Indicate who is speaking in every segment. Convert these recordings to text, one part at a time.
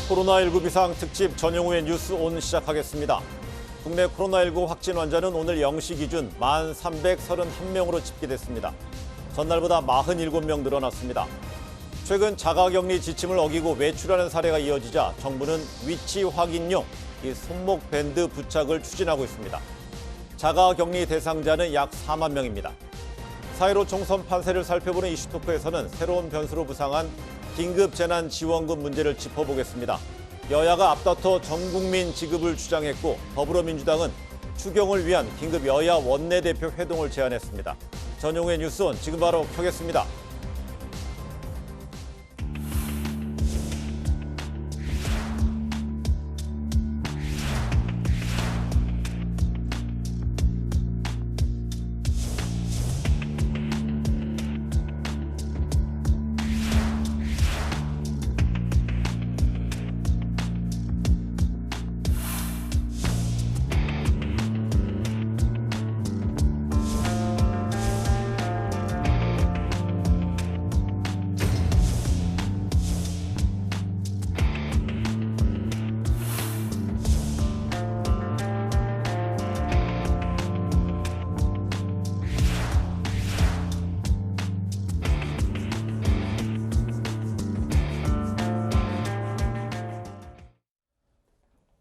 Speaker 1: 코로나19 비상특집 전용후의 뉴스 온 시작하겠습니다. 국내 코로나19 확진 환자는 오늘 0시 기준 1,331명으로 집계됐습니다. 전날보다 47명 늘어났습니다. 최근 자가격리 지침을 어기고 외출하는 사례가 이어지자 정부는 위치 확인용 손목 밴드 부착을 추진하고 있습니다. 자가격리 대상자는 약 4만 명입니다. 4.15 총선 판세를 살펴보는 이슈토크에서는 새로운 변수로 부상한 긴급재난지원금 문제를 짚어보겠습니다. 여야가 앞다퉈 전국민 지급을 주장했고 더불어민주당은 추경을 위한 긴급 여야 원내대표 회동을 제안했습니다. 전용의 뉴스온 지금 바로 켜겠습니다.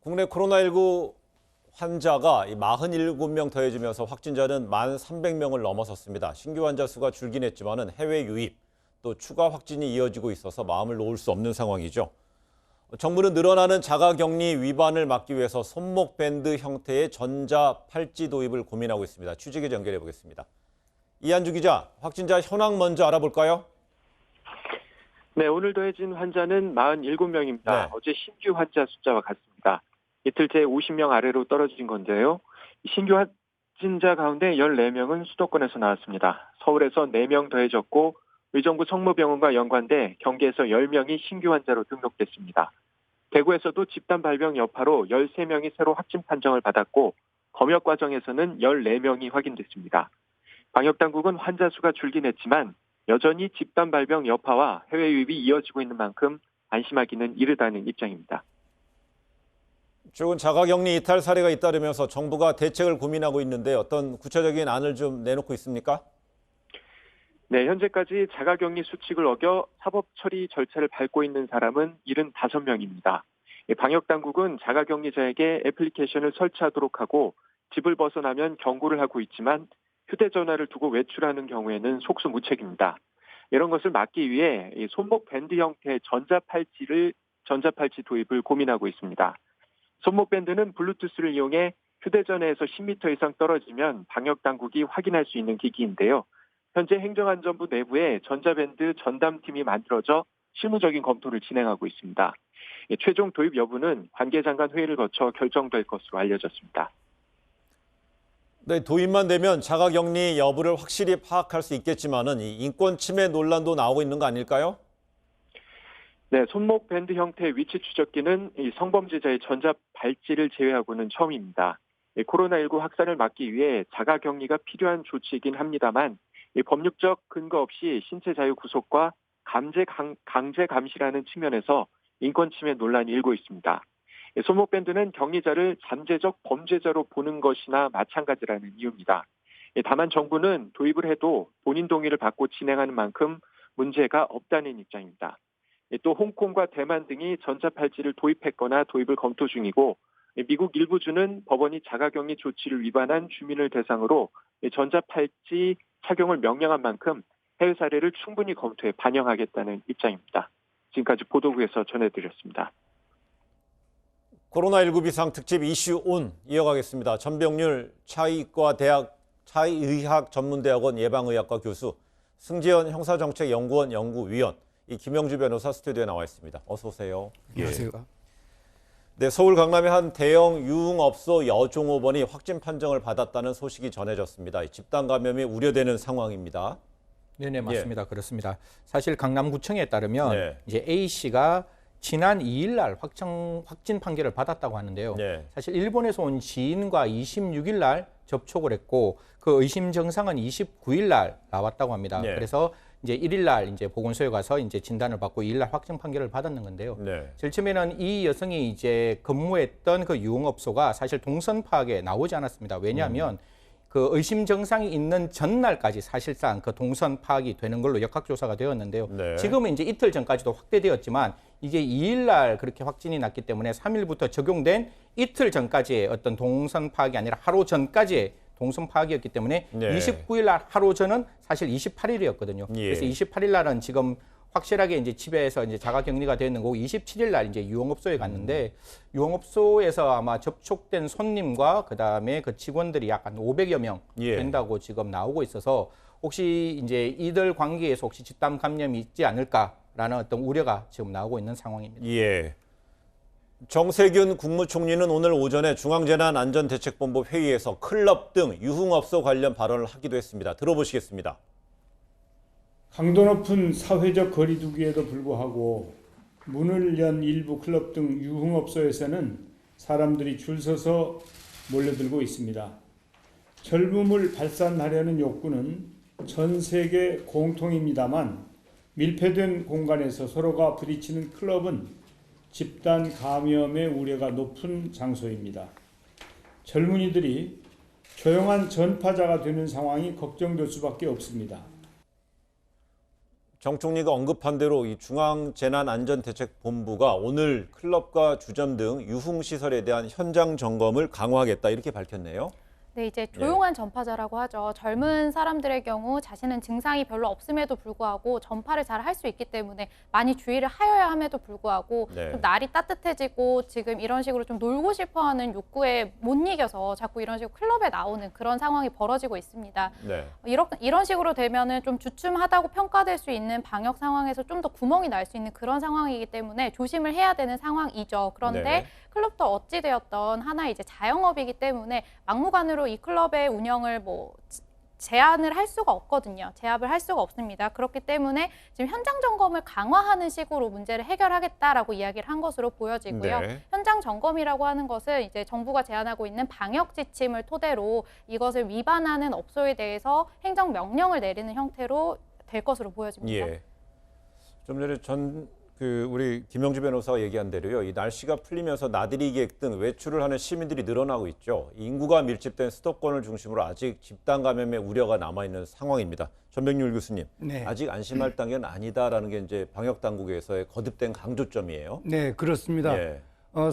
Speaker 1: 국내 코로나19 환자가 47명 더해지면서 확진자는 1,300명을 넘어섰습니다. 신규 환자 수가 줄긴 했지만은 해외 유입, 또 추가 확진이 이어지고 있어서 마음을 놓을 수 없는 상황이죠. 정부는 늘어나는 자가격리 위반을 막기 위해서 손목 밴드 형태의 전자팔찌 도입을 고민하고 있습니다. 취재기 연결해 보겠습니다. 이한주 기자, 확진자 현황 먼저 알아볼까요?
Speaker 2: 네, 오늘 더해진 환자는 47명입니다.
Speaker 1: 네.
Speaker 2: 어제 신규 환자 숫자와 같습니다. 이틀째 50명 아래로 떨어진 건데요. 신규 확진자 가운데 14명은 수도권에서 나왔습니다. 서울에서 4명 더해졌고 의정부 성모병원과 연관돼 경기에서 10명이 신규 환자로 등록됐습니다. 대구에서도 집단 발병 여파로 13명이 새로 확진 판정을 받았고 검역 과정에서는 14명이 확인됐습니다. 방역당국은 환자 수가 줄긴 했지만 여전히 집단 발병 여파와 해외 유입이 이어지고 있는 만큼 안심하기는 이르다는 입장입니다.
Speaker 1: 최근 자가격리 이탈 사례가 잇따르면서 정부가 대책을 고민하고 있는데 어떤 구체적인 안을 좀 내놓고 있습니까?
Speaker 2: 네, 현재까지 자가격리 수칙을 어겨 사법 처리 절차를 밟고 있는 사람은 75명입니다. 방역당국은 자가격리자에게 애플리케이션을 설치하도록 하고 집을 벗어나면 경고를 하고 있지만 휴대전화를 두고 외출하는 경우에는 속수무책입니다. 이런 것을 막기 위해 손목 밴드 형태의 전자팔찌 도입을 고민하고 있습니다. 손목 밴드는 블루투스를 이용해 휴대전화에서 10m 이상 떨어지면 방역당국이 확인할 수 있는 기기인데요. 현재 행정안전부 내부에 전자밴드 전담팀이 만들어져 실무적인 검토를 진행하고 있습니다. 최종 도입 여부는 관계장 간 회의를 거쳐 결정될 것으로 알려졌습니다.
Speaker 1: 네, 도입만 되면 자가격리 여부를 확실히 파악할 수 있겠지만은 이 인권 침해 논란도 나오고 있는 거 아닐까요?
Speaker 2: 네, 손목 밴드 형태의 위치 추적기는 이 성범죄자의 전자발찌를 제외하고는 처음입니다. 코로나19 확산을 막기 위해 자가격리가 필요한 조치이긴 합니다만 법률적 근거 없이 신체 자유 구속과 강제 감시라는 측면에서 인권 침해 논란이 일고 있습니다. 손목 밴드는 격리자를 잠재적 범죄자로 보는 것이나 마찬가지라는 이유입니다. 다만 정부는 도입을 해도 본인 동의를 받고 진행하는 만큼 문제가 없다는 입장입니다. 또 홍콩과 대만 등이 전자팔찌를 도입했거나 도입을 검토 중이고 미국 일부 주는 법원이 자가격리 조치를 위반한 주민을 대상으로 전자팔찌 착용을 명령한 만큼 해외 사례를 충분히 검토해 반영하겠다는 입장입니다. 지금까지 보도국에서 전해드렸습니다.
Speaker 1: 코로나19 비상특집 이슈 온 이어가겠습니다. 전병률 차의의학전문대학원 예방의학과 교수, 승재현 형사정책연구원 연구위원, 김영주 변호사 스튜디오에 나와 있습니다. 어서 오세요.
Speaker 3: 안녕하세요.
Speaker 1: 네, 서울 강남의 한 대형 유흥업소 여종업원이 확진 판정을 받았다는 소식이 전해졌습니다. 집단 감염이 우려되는 상황입니다.
Speaker 3: 네네, 맞습니다. 그렇습니다. 사실 강남구청에 따르면
Speaker 1: 네.
Speaker 3: 이제 A 씨가 지난 2일 날 확진 판결을 받았다고 하는데요.
Speaker 1: 네.
Speaker 3: 사실 일본에서 온 지인과 26일 날 접촉을 했고 그 의심 증상은 29일 날 나왔다고 합니다.
Speaker 1: 네.
Speaker 3: 그래서 이제 1일 날 이제 보건소에 가서 이제 진단을 받고 2일 날 확정 판결을 받았는 건데요.
Speaker 1: 네.
Speaker 3: 제일 처음에는 이 여성이 이제 근무했던 그 유흥업소가 사실 동선 파악에 나오지 않았습니다. 왜냐하면 그 의심 증상이 있는 전날까지 사실상 그 동선 파악이 되는 걸로 역학조사가 되었는데요.
Speaker 1: 네.
Speaker 3: 지금은 이제 이틀 전까지도 확대되었지만 이게 2일 날 그렇게 확진이 났기 때문에 3일부터 적용된 이틀 전까지의 어떤 동선 파악이 아니라 하루 전까지의 동선 파악이었기 때문에
Speaker 1: 네.
Speaker 3: 29일 날 하루 전은 사실 28일이었거든요.
Speaker 1: 예.
Speaker 3: 그래서 28일 날은 지금 확실하게 이제 집에서 이제 자가 격리가 되는 거고 27일 날 이제 유흥업소에 갔는데 유흥업소에서 아마 접촉된 손님과 그다음에 그 직원들이 약 한 500여 명
Speaker 1: 예.
Speaker 3: 된다고 지금 나오고 있어서 혹시 이제 이들 관계에서 혹시 집단 감염이 있지 않을까라는 어떤 우려가 지금 나오고 있는 상황입니다.
Speaker 1: 예. 정세균 국무총리는 오늘 오전에 중앙재난안전대책본부 회의에서 클럽 등 유흥업소 관련 발언을 하기도 했습니다. 들어보시겠습니다.
Speaker 4: 강도 높은 사회적 거리 두기에도 불구하고 문을 연 일부 클럽 등 유흥업소에서는 사람들이 줄 서서 몰려들고 있습니다. 젊음을 발산하려는 욕구는 전 세계 공통입니다만 밀폐된 공간에서 서로가 부딪히는 클럽은 집단 감염의 우려가 높은 장소입니다. 젊은이들이 조용한 전파자가 되는 상황이 걱정될 수밖에 없습니다.
Speaker 1: 정 총리가 언급한 대로 이 중앙재난안전대책본부가 오늘 클럽과 주점 등 유흥시설에 대한 현장 점검을 강화하겠다 이렇게 밝혔네요.
Speaker 5: 네, 이제 조용한 전파자라고 하죠. 젊은 사람들의 경우 자신은 증상이 별로 없음에도 불구하고 전파를 잘 할 수 있기 때문에 많이 주의를 하여야 함에도 불구하고
Speaker 1: 네.
Speaker 5: 좀 날이 따뜻해지고 지금 이런 식으로 좀 놀고 싶어하는 욕구에 못 이겨서 자꾸 이런 식으로 클럽에 나오는 그런 상황이 벌어지고 있습니다.
Speaker 1: 네.
Speaker 5: 이런 식으로 되면은 좀 주춤하다고 평가될 수 있는 방역 상황에서 좀 더 구멍이 날 수 있는 그런 상황이기 때문에 조심을 해야 되는 상황이죠. 그런데
Speaker 1: 네.
Speaker 5: 클럽도 어찌되었던 하나의 이제 자영업이기 때문에 막무가내로 이 클럽의 운영을 제한을 할 수가 없거든요. 제압을 할 수가 없습니다. 그렇기 때문에 지금 현장 점검을 강화하는 식으로 문제를 해결하겠다라고 이야기를 한 것으로 보여지고요.
Speaker 1: 네.
Speaker 5: 현장 점검이라고 하는 것은 이제 정부가 제안하고 있는 방역 지침을 토대로 이것을 위반하는 업소에 대해서 행정 명령을 내리는 형태로 될 것으로 보여집니다.
Speaker 1: 예. 좀 전에 우리 김영주 변호사가 얘기한 대로요. 이 날씨가 풀리면서 나들이 계획 등 외출을 하는 시민들이 늘어나고 있죠. 인구가 밀집된 수도권을 중심으로 아직 집단 감염의 우려가 남아 있는 상황입니다. 전병률 교수님,
Speaker 6: 네.
Speaker 1: 아직 안심할 단계는 아니다라는 게 이제 방역 당국에서의 거듭된 강조점이에요.
Speaker 6: 네, 그렇습니다.
Speaker 1: 예.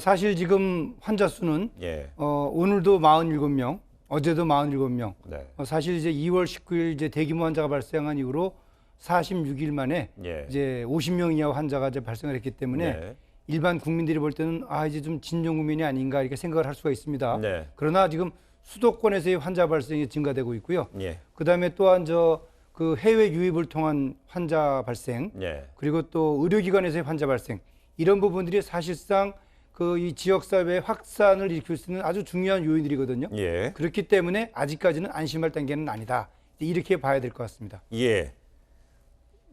Speaker 6: 사실 지금 환자 수는
Speaker 1: 예.
Speaker 6: 오늘도 47명, 어제도 47명.
Speaker 1: 네.
Speaker 6: 사실 이제 2월 19일 이제 대규모 환자가 발생한 이후로 46일 만에
Speaker 1: 예.
Speaker 6: 이제 50명 이하 환자가 이제 발생을 했기 때문에
Speaker 1: 네.
Speaker 6: 일반 국민들이 볼 때는 이제 좀 진정 국민이 아닌가 이렇게 생각을 할 수가 있습니다.
Speaker 1: 네.
Speaker 6: 그러나 지금 수도권에서의 환자 발생이 증가되고 있고요.
Speaker 1: 예.
Speaker 6: 그다음에 또한 그 해외 유입을 통한 환자 발생,
Speaker 1: 예.
Speaker 6: 그리고 또 의료기관에서의 환자 발생, 이런 부분들이 사실상 그 이 지역사회 확산을 일으킬 수 있는 아주 중요한 요인들이거든요.
Speaker 1: 예.
Speaker 6: 그렇기 때문에 아직까지는 안심할 단계는 아니다. 이렇게 봐야 될 것 같습니다.
Speaker 1: 예.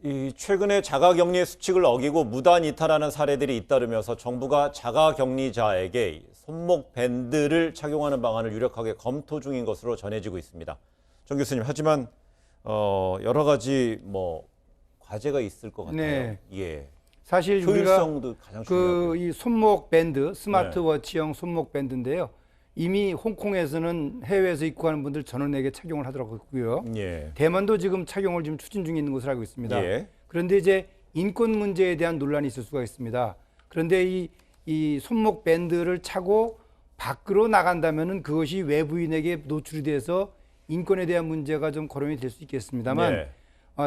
Speaker 1: 이 최근에 자가격리의 수칙을 어기고 무단 이탈하는 사례들이 잇따르면서 정부가 자가격리자에게 손목 밴드를 착용하는 방안을 유력하게 검토 중인 것으로 전해지고 있습니다. 정 교수님, 하지만 여러 가지 과제가 있을 것 같아요.
Speaker 6: 네.
Speaker 1: 예.
Speaker 6: 사실 우리가
Speaker 1: 효율성도 가장 중요하고.
Speaker 6: 이 손목 밴드, 스마트워치형 손목 밴드인데요. 이미 홍콩에서는 해외에서 입국하는 분들 전원에게 착용을 하더라고요.
Speaker 1: 예.
Speaker 6: 대만도 지금 착용을 지금 추진 중에 있는 것으로 알고 있습니다.
Speaker 1: 예.
Speaker 6: 그런데 이제 인권 문제에 대한 논란이 있을 수가 있습니다. 그런데 이 손목 밴드를 차고 밖으로 나간다면은 그것이 외부인에게 노출이 돼서 인권에 대한 문제가 좀 거론이 될 수 있겠습니다만
Speaker 1: 네.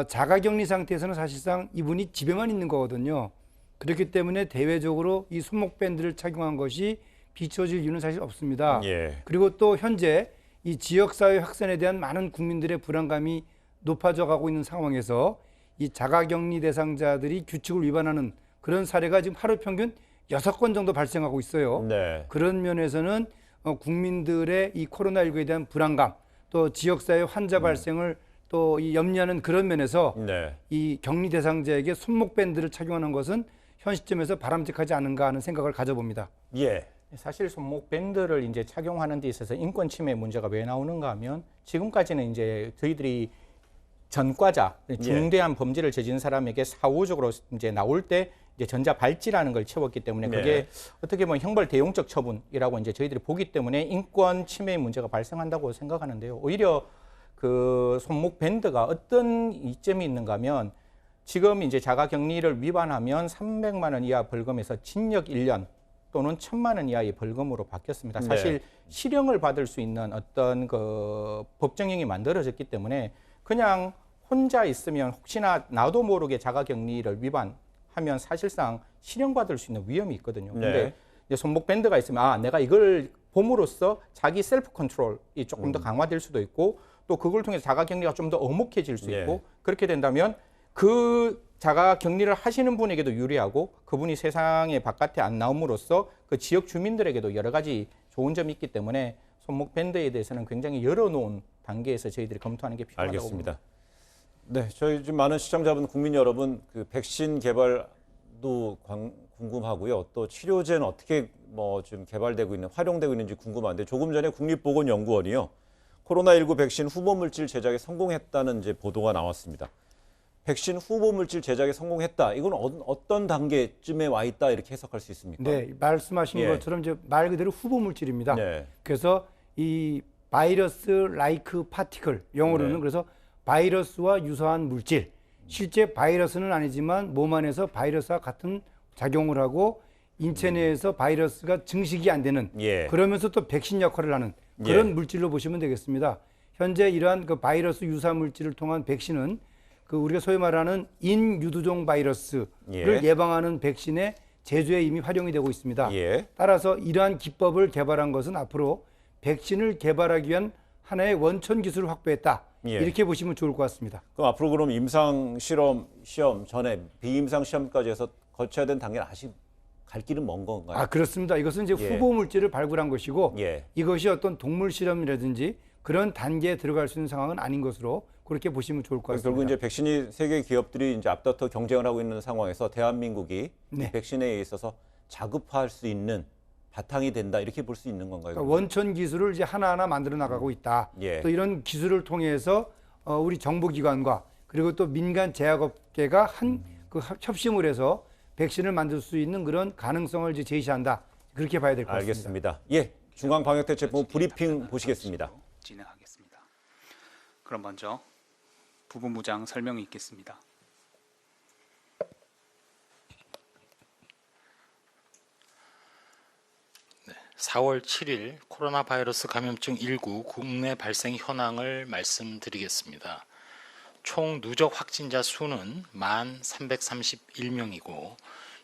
Speaker 6: 자가격리 상태에서는 사실상 이분이 집에만 있는 거거든요. 그렇기 때문에 대외적으로 이 손목 밴드를 착용한 것이 비춰질 이유는 사실 없습니다.
Speaker 1: 예.
Speaker 6: 그리고 또 현재 이 지역사회 확산에 대한 많은 국민들의 불안감이 높아져 가고 있는 상황에서 이 자가격리 대상자들이 규칙을 위반하는 그런 사례가 지금 하루 평균 6건 정도 발생하고 있어요.
Speaker 1: 네.
Speaker 6: 그런 면에서는 국민들의 이 코로나19에 대한 불안감, 또 지역사회 환자 발생을 또 이 염려하는 그런 면에서
Speaker 1: 네.
Speaker 6: 이 격리 대상자에게 손목 밴드를 착용하는 것은 현 시점에서 바람직하지 않은가 하는 생각을 가져봅니다.
Speaker 1: 예.
Speaker 3: 사실 손목 밴드를 이제 착용하는 데 있어서 인권 침해 문제가 왜 나오는가 하면 지금까지는 이제 저희들이 전과자, 중대한 범죄를 저지른 사람에게 사후적으로 이제 나올 때 이제 전자 발찌라는 걸 채웠기 때문에 그게 어떻게 보면 형벌 대용적 처분이라고 이제 저희들이 보기 때문에 인권 침해 문제가 발생한다고 생각하는데요. 오히려 그 손목 밴드가 어떤 이점이 있는가 하면 지금 이제 자가격리를 위반하면 300만 원 이하 벌금에서 징역 1년 또는 1,000만 원 이하의 벌금으로 바뀌었습니다. 사실 실형을 받을 수 있는 어떤 그 법정형이 만들어졌기 때문에 그냥 혼자 있으면 혹시나 나도 모르게 자가격리를 위반하면 사실상 실형받을 수 있는 위험이 있거든요. 근데 이제 손목 밴드가 있으면 내가 이걸 봄으로써 자기 셀프 컨트롤이 조금 더 강화될 수도 있고 또 그걸 통해서 자가격리가 좀 더 엄혹해질 수 있고 그렇게 된다면 그 자가격리를 하시는 분에게도 유리하고 그분이 세상의 바깥에 안 나옴으로써 그 지역 주민들에게도 여러 가지 좋은 점이 있기 때문에 손목 밴드에 대해서는 굉장히 열어놓은 단계에서 저희들이 검토하는 게 필요하다고
Speaker 1: 알겠습니다.
Speaker 3: 봅니다.
Speaker 1: 네, 저희 지금 많은 시청자분, 국민 여러분, 그 백신 개발도 궁금하고요. 또 치료제는 어떻게 뭐 지금 개발되고 있는, 활용되고 있는지 궁금한데 조금 전에 국립보건연구원이요. 코로나19 백신 후보 물질 제작에 성공했다는 이제 보도가 나왔습니다. 백신 후보 물질 제작에 성공했다. 이건 어떤 단계쯤에 와 있다 이렇게 해석할 수 있습니까?
Speaker 6: 네, 말씀하신 것처럼 이제 말 그대로 후보 물질입니다. 그래서 이 바이러스 라이크 파티클 영어로는 그래서 바이러스와 유사한 물질. 실제 바이러스는 아니지만 몸 안에서 바이러스와 같은 작용을 하고 인체 내에서 바이러스가 증식이 안 되는 그러면서 또 백신 역할을 하는 그런 물질로 보시면 되겠습니다. 현재 이러한 그 바이러스 유사 물질을 통한 백신은 그 우리가 소위 말하는 인유두종 바이러스를 예방하는 백신의 제조에 이미 활용이 되고 있습니다. 따라서 이러한 기법을 개발한 것은 앞으로 백신을 개발하기 위한 하나의 원천 기술을 확보했다. 이렇게 보시면 좋을 것 같습니다.
Speaker 1: 그럼 앞으로 그럼 임상 시험 전에 비임상 시험까지 해서 거쳐야 되는 단계는 아직 갈 길은 먼 건가요?
Speaker 6: 그렇습니다. 이것은 이제 후보 물질을 발굴한 것이고 이것이 어떤 동물 실험이라든지 그런 단계에 들어갈 수 있는 상황은 아닌 것으로 그렇게 보시면 좋을 것 같습니다.
Speaker 1: 결국 이제 백신이 세계 기업들이 이제 앞다퉈 경쟁을 하고 있는 상황에서 대한민국이 백신에 있어서 자급화할 수 있는 바탕이 된다 이렇게 볼 수 있는 건가요?
Speaker 6: 그러니까 원천 기술을 이제 하나하나 만들어 나가고 있다. 또 이런 기술을 통해서 우리 정보기관과 그리고 또 민간 제약업계가 그 협심을 해서 백신을 만들 수 있는 그런 가능성을 이제 제시한다. 그렇게 봐야 될 것 같습니다.
Speaker 1: 알겠습니다. 중앙방역대책본부 브리핑 보시겠습니다.
Speaker 7: 진행하겠습니다. 그럼 먼저 부부무장 설명이 있겠습니다. 네, 4월 7일 코로나 바이러스 감염증 19 국내 발생 현황을 말씀드리겠습니다. 총 누적 확진자 수는 1331명이고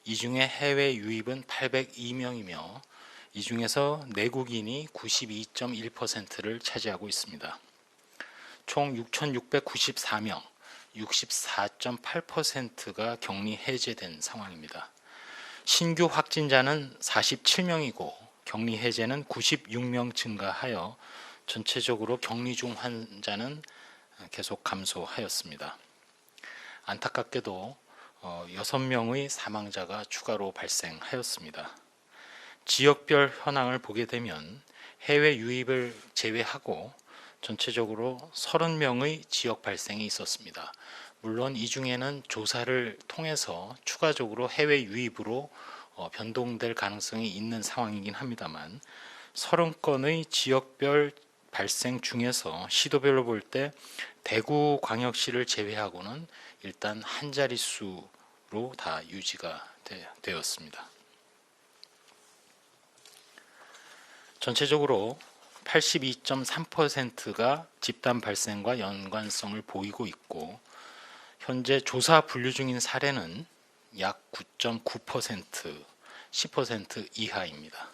Speaker 7: 이 중에 해외 유입은 802명이며 이 중에서 내국인이 92.1%를 차지하고 있습니다. 총 6,694명, 64.8%가 격리 해제된 상황입니다. 신규 확진자는 47명이고 격리 해제는 96명 증가하여 전체적으로 격리 중 환자는 계속 감소하였습니다. 안타깝게도 6명의 사망자가 추가로 발생하였습니다. 지역별 현황을 보게 되면 해외 유입을 제외하고 전체적으로 30명의 지역 발생이 있었습니다. 물론 이 중에는 조사를 통해서 추가적으로 해외 유입으로 변동될 가능성이 있는 상황이긴 합니다만 30건의 지역별 발생 중에서 시도별로 볼 때 대구광역시를 제외하고는 일단 한 자릿수로 다 유지가 되었습니다. 전체적으로 82.3%가 집단 발생과 연관성을 보이고 있고 현재 조사 분류 중인 사례는 약 9.9%, 10% 이하입니다.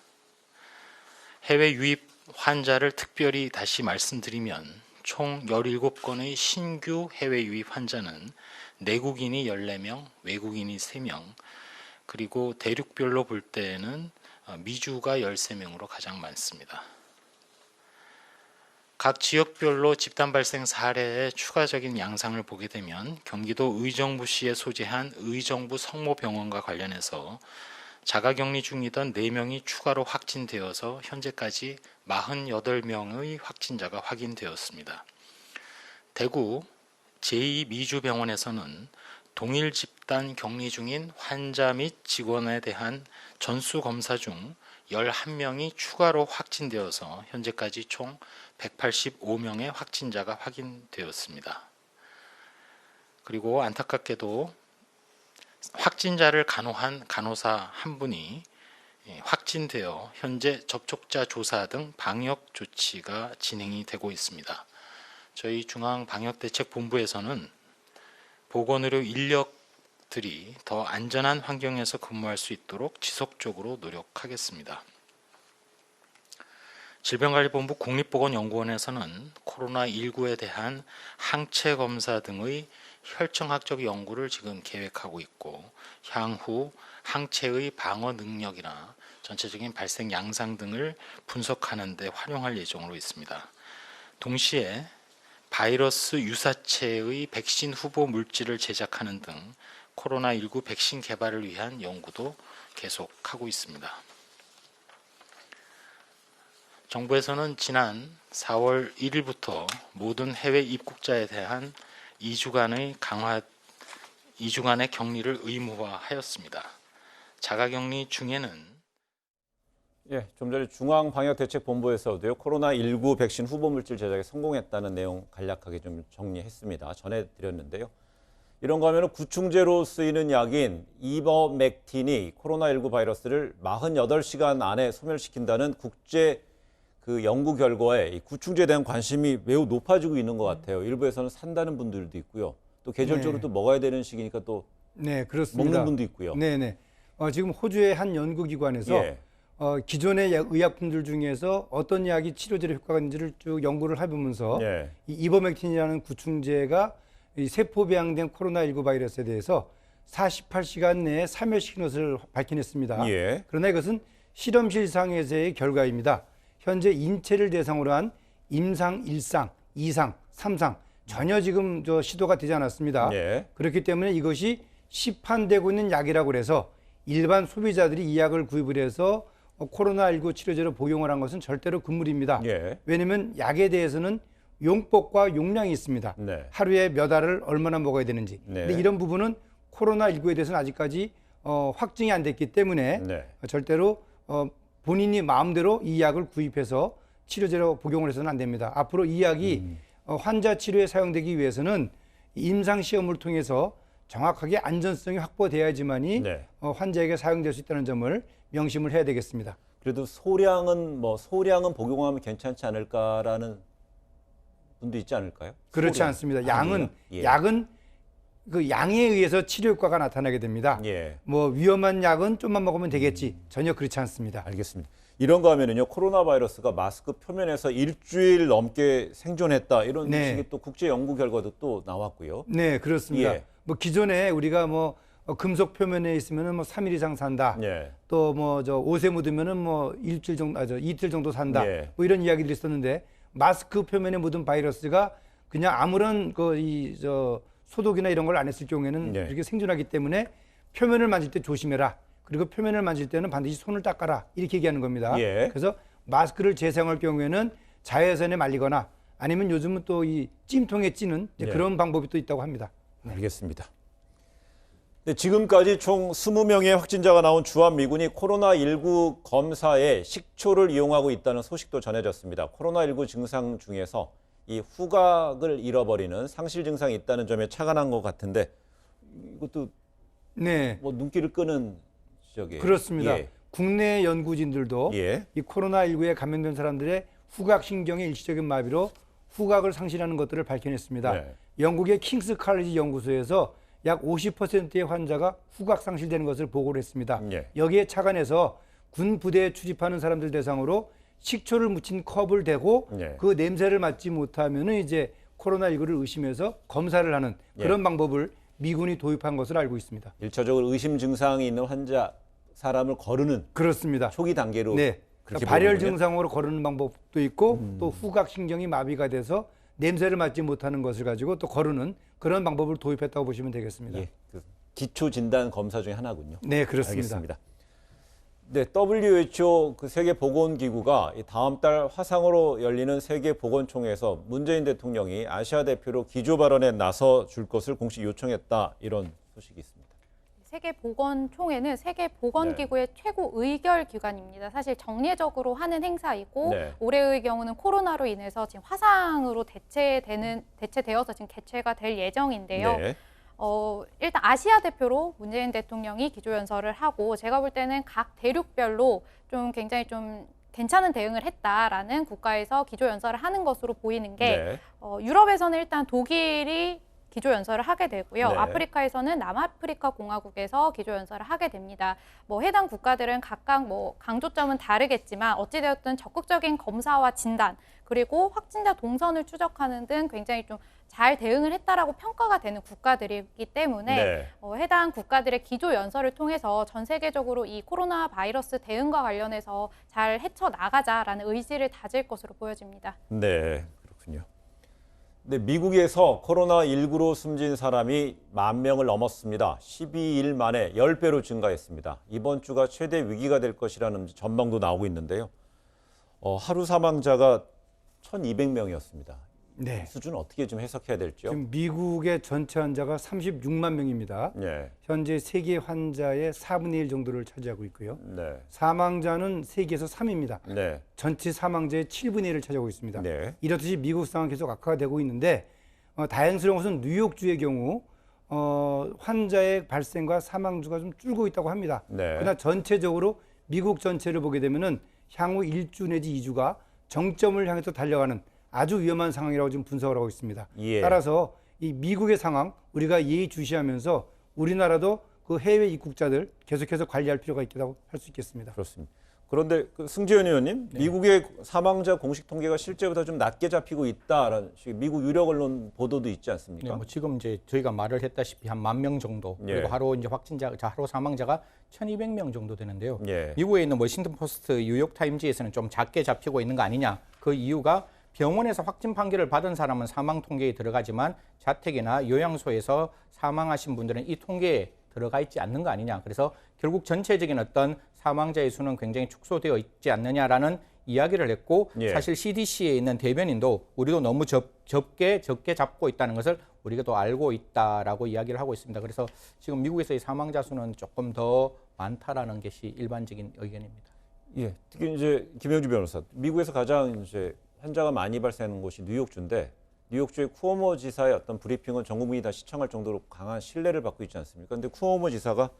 Speaker 7: 해외 유입 환자를 특별히 다시 말씀드리면 총 17건의 신규 해외 유입 환자는 내국인이 14명, 외국인이 3명, 그리고 대륙별로 볼 때는 미주가 13명으로 가장 많습니다. 각 지역별로 집단 발생 사례의 추가적인 양상을 보게 되면 경기도 의정부시에 소재한 의정부 성모병원과 관련해서 자가격리 중이던 4명이 추가로 확진되어서 현재까지 48명의 확진자가 확인되었습니다. 대구 제2미주병원에서는 동일 집단 격리 중인 환자 및 직원에 대한 전수검사 중 11명이 추가로 확진되어서 현재까지 총 185명의 확진자가 확인되었습니다. 그리고 안타깝게도 확진자를 간호한 간호사 한 분이 확진되어 현재 접촉자 조사 등 방역 조치가 진행이 되고 있습니다. 저희 중앙방역대책본부에서는 보건의료 인력들이 더 안전한 환경에서 근무할 수 있도록 지속적으로 노력하겠습니다. 질병관리본부 국립보건연구원에서는 코로나19에 대한 항체 검사 등의 혈청학적 연구를 지금 계획하고 있고 향후 항체의 방어 능력이나 전체적인 발생 양상 등을 분석하는 데 활용할 예정으로 있습니다. 동시에 바이러스 유사체의 백신 후보 물질을 제작하는 등 코로나19 백신 개발을 위한 연구도 계속하고 있습니다. 정부에서는 지난 4월 1일부터 모든 해외 입국자에 대한 2주간의 격리를 의무화하였습니다. 자가격리 중에는
Speaker 1: 좀 전에 중앙방역대책본부에서도요, 코로나19 백신 후보 물질 제작에 성공했다는 내용 간략하게 좀 정리했습니다. 전해드렸는데요. 이런가 하면 구충제로 쓰이는 약인 이버맥틴이 코로나19 바이러스를 48시간 안에 소멸시킨다는 국제 연구 결과에 이 구충제에 대한 관심이 매우 높아지고 있는 것 같아요. 일부에서는 산다는 분들도 있고요. 또 계절적으로 또 먹어야 되는 시기니까 또
Speaker 6: 그렇습니다.
Speaker 1: 먹는 분도 있고요.
Speaker 6: 지금 호주의 한 연구기관에서 기존의 의약품들 중에서 어떤 약이 치료제로 효과가 있는지를 쭉 연구를 해보면서 이 이버맥틴이라는 구충제가 이 세포 배양된 코로나19 바이러스에 대해서 48시간 내에 사멸시키는 것을 밝혀냈습니다. 그러나 이것은 실험실상에서의 결과입니다. 현재 인체를 대상으로 한 임상 1상, 2상, 3상 전혀 지금 시도가 되지 않았습니다. 그렇기 때문에 이것이 시판되고 있는 약이라고 해서 일반 소비자들이 이 약을 구입을 해서 코로나19 치료제로 복용을 한 것은 절대로 금물입니다. 왜냐하면 약에 대해서는 용법과 용량이 있습니다. 하루에 몇 알을 얼마나 먹어야 되는지. 근데 이런 부분은 코로나19에 대해서는 아직까지 확증이 안 됐기 때문에 절대로 본인이 마음대로 이 약을 구입해서 치료제로 복용을 해서는 안 됩니다. 앞으로 이 약이 환자 치료에 사용되기 위해서는 임상시험을 통해서 정확하게 안전성이 확보돼야지만이 환자에게 사용될 수 있다는 점을 명심을 해야 되겠습니다.
Speaker 1: 그래도 소량은 복용하면 괜찮지 않을까라는 분도 있지 않을까요?
Speaker 6: 그렇지 않습니다. 약은 그 양에 의해서 치료 효과가 나타나게 됩니다. 뭐 위험한 약은 좀만 먹으면 되겠지. 전혀 그렇지 않습니다.
Speaker 1: 알겠습니다. 이런가 하면은요, 코로나 바이러스가 마스크 표면에서 일주일 넘게 생존했다, 이런 식의 또 국제 연구 결과도 또 나왔고요.
Speaker 6: 네, 그렇습니다. 뭐 기존에 우리가 뭐 금속 표면에 있으면은 뭐 3일 이상 산다. 또 뭐 옷에 묻으면은 뭐 일주일 정도, 이틀 정도 산다. 뭐 이런 이야기들이 있었는데, 마스크 표면에 묻은 바이러스가 그냥 아무런 소독이나 이런 걸 안 했을 경우에는 이렇게 생존하기 때문에 표면을 만질 때 조심해라. 그리고 표면을 만질 때는 반드시 손을 닦아라. 이렇게 얘기하는 겁니다. 그래서 마스크를 재사용할 경우에는 자외선에 말리거나 아니면 요즘은 또 이 찜통에 찌는 그런 방법이 또 있다고 합니다.
Speaker 1: 알겠습니다. 네, 지금까지 총 20명의 확진자가 나온 주한미군이 코로나19 검사에 식초를 이용하고 있다는 소식도 전해졌습니다. 코로나19 증상 중에서 이 후각을 잃어버리는 상실 증상이 있다는 점에 착안한 것 같은데, 이것도 뭐 눈길을 끄는 지역이에요.
Speaker 6: 그렇습니다. 국내 연구진들도 이 코로나19에 감염된 사람들의 후각신경의 일시적인 마비로 후각을 상실하는 것들을 밝혀냈습니다. 영국의 킹스 칼리지 연구소에서 약 50%의 환자가 후각 상실되는 것을 보고를 했습니다. 여기에 착안해서 군 부대에 출입하는 사람들 대상으로 식초를 묻힌 컵을 대고 그 냄새를 맡지 못하면은 이제 코로나19를 의심해서 검사를 하는 그런 방법을 미군이 도입한 것으로 알고 있습니다.
Speaker 1: 일차적으로 의심 증상이 있는 사람을 거르는,
Speaker 6: 그렇습니다.
Speaker 1: 초기 단계로 그렇게
Speaker 6: 발열 증상으로 거르는 방법도 있고 또 후각 신경이 마비가 돼서 냄새를 맡지 못하는 것을 가지고 또 거르는 그런 방법을 도입했다고 보시면 되겠습니다.
Speaker 1: 기초 진단 검사 중에 하나군요.
Speaker 6: 네, 그렇습니다.
Speaker 1: 알겠습니다. 네, WHO 그 세계보건기구가 이 다음 달 화상으로 열리는 세계보건총회에서 문재인 대통령이 아시아 대표로 기조 발언에 나서 줄 것을 공식 요청했다 이런 소식이 있습니다.
Speaker 5: 세계보건총회는 세계보건기구의 최고 의결 기관입니다. 사실 정례적으로 하는 행사이고
Speaker 1: 네.
Speaker 5: 올해의 경우는 코로나로 인해서 지금 화상으로 대체되어서 지금 개최가 될 예정인데요.
Speaker 1: 네.
Speaker 5: 일단 아시아 대표로 문재인 대통령이 기조연설을 하고 제가 볼 때는 각 대륙별로 좀 굉장히 좀 괜찮은 대응을 했다라는 국가에서 기조연설을 하는 것으로 보이는 게
Speaker 1: 네.
Speaker 5: 유럽에서는 일단 독일이 기조연설을 하게 되고요.
Speaker 1: 네.
Speaker 5: 아프리카에서는 남아프리카 공화국에서 기조연설을 하게 됩니다. 뭐 해당 국가들은 각각 뭐 강조점은 다르겠지만 어찌되었든 적극적인 검사와 진단 그리고 확진자 동선을 추적하는 등 굉장히 좀 잘 대응을 했다라고 평가가 되는 국가들이기 때문에
Speaker 1: 네.
Speaker 5: 해당 국가들의 기조연설을 통해서 전 세계적으로 이 코로나 바이러스 대응과 관련해서 잘 헤쳐나가자라는 의지를 다질 것으로 보여집니다.
Speaker 1: 네, 그렇군요. 네, 미국에서 코로나19로 숨진 사람이 10,000명을 넘었습니다. 12일 만에 10배로 증가했습니다. 이번 주가 최대 위기가 될 것이라는 전망도 나오고 있는데요. 하루 사망자가 1,200명이었습니다.
Speaker 6: 네.
Speaker 1: 수준 어떻게 좀 해석해야 될지요?
Speaker 6: 지금 미국의 전체 환자가 36만 명입니다.
Speaker 1: 네,
Speaker 6: 현재 세계 환자의 4분의 1 정도를 차지하고 있고요.
Speaker 1: 네,
Speaker 6: 사망자는 세계에서 3위입니다.
Speaker 1: 네,
Speaker 6: 전체 사망자의 7분의 1을 차지하고 있습니다.
Speaker 1: 네.
Speaker 6: 이렇듯이 미국 상황 계속 악화가 되고 있는데 다행스러운 것은 뉴욕주의 경우 환자의 발생과 사망주가 좀 줄고 있다고 합니다.
Speaker 1: 네.
Speaker 6: 그러나 전체적으로 미국 전체를 보게 되면은 향후 1주 내지 2주가 정점을 향해서 달려가는 아주 위험한 상황이라고 지금 분석을 하고 있습니다.
Speaker 1: 예.
Speaker 6: 따라서 이 미국의 상황 우리가 예의주시하면서 우리나라도 그 해외 입국자들 계속해서 관리할 필요가 있다고 할 수 있겠습니다.
Speaker 1: 그렇습니다. 그런데 승재현 의원님, 미국의 사망자 공식 통계가 실제보다 좀 낮게 잡히고 있다라는 식의 미국 유력 언론 보도도 있지 않습니까?
Speaker 3: 네, 뭐 지금 이제 저희가 말을 했다시피 한 10,000명 정도 그리고
Speaker 1: 예.
Speaker 3: 하루 이제 하루 사망자가 1,200명 정도 되는데요.
Speaker 1: 예.
Speaker 3: 미국에 있는 워싱턴 포스트, 뉴욕 타임즈에서는 좀 작게 잡히고 있는 거 아니냐. 그 이유가 병원에서 확진 판결을 받은 사람은 사망 통계에 들어가지만 자택이나 요양소에서 사망하신 분들은 이 통계에 들어가 있지 않는 거 아니냐. 그래서 결국 전체적인 어떤 사망자의 수는 굉장히 축소되어 있지 않느냐라는 이야기를 했고
Speaker 1: 예.
Speaker 3: 사실 CDC에 있는 대변인도 우리도 너무 적게 잡고 있다는 것을 우리가 또 알고 있다라고 이야기를 하고 있습니다. 그래서 지금 미국에서의 사망자 수는 조금 더 많다라는 것이 일반적인 의견입니다.
Speaker 1: 예. 특히 이제 김영주 변호사, 미국에서 가장 이제 환자가 많이 발생하는 곳이 뉴욕주인데 뉴욕주의 쿠오모 지사의 어떤 브리핑은 전 국민이 다 시청할 정도로 강한 신뢰를 받고 있지 않습니까? 그런데 쿠오모 지사가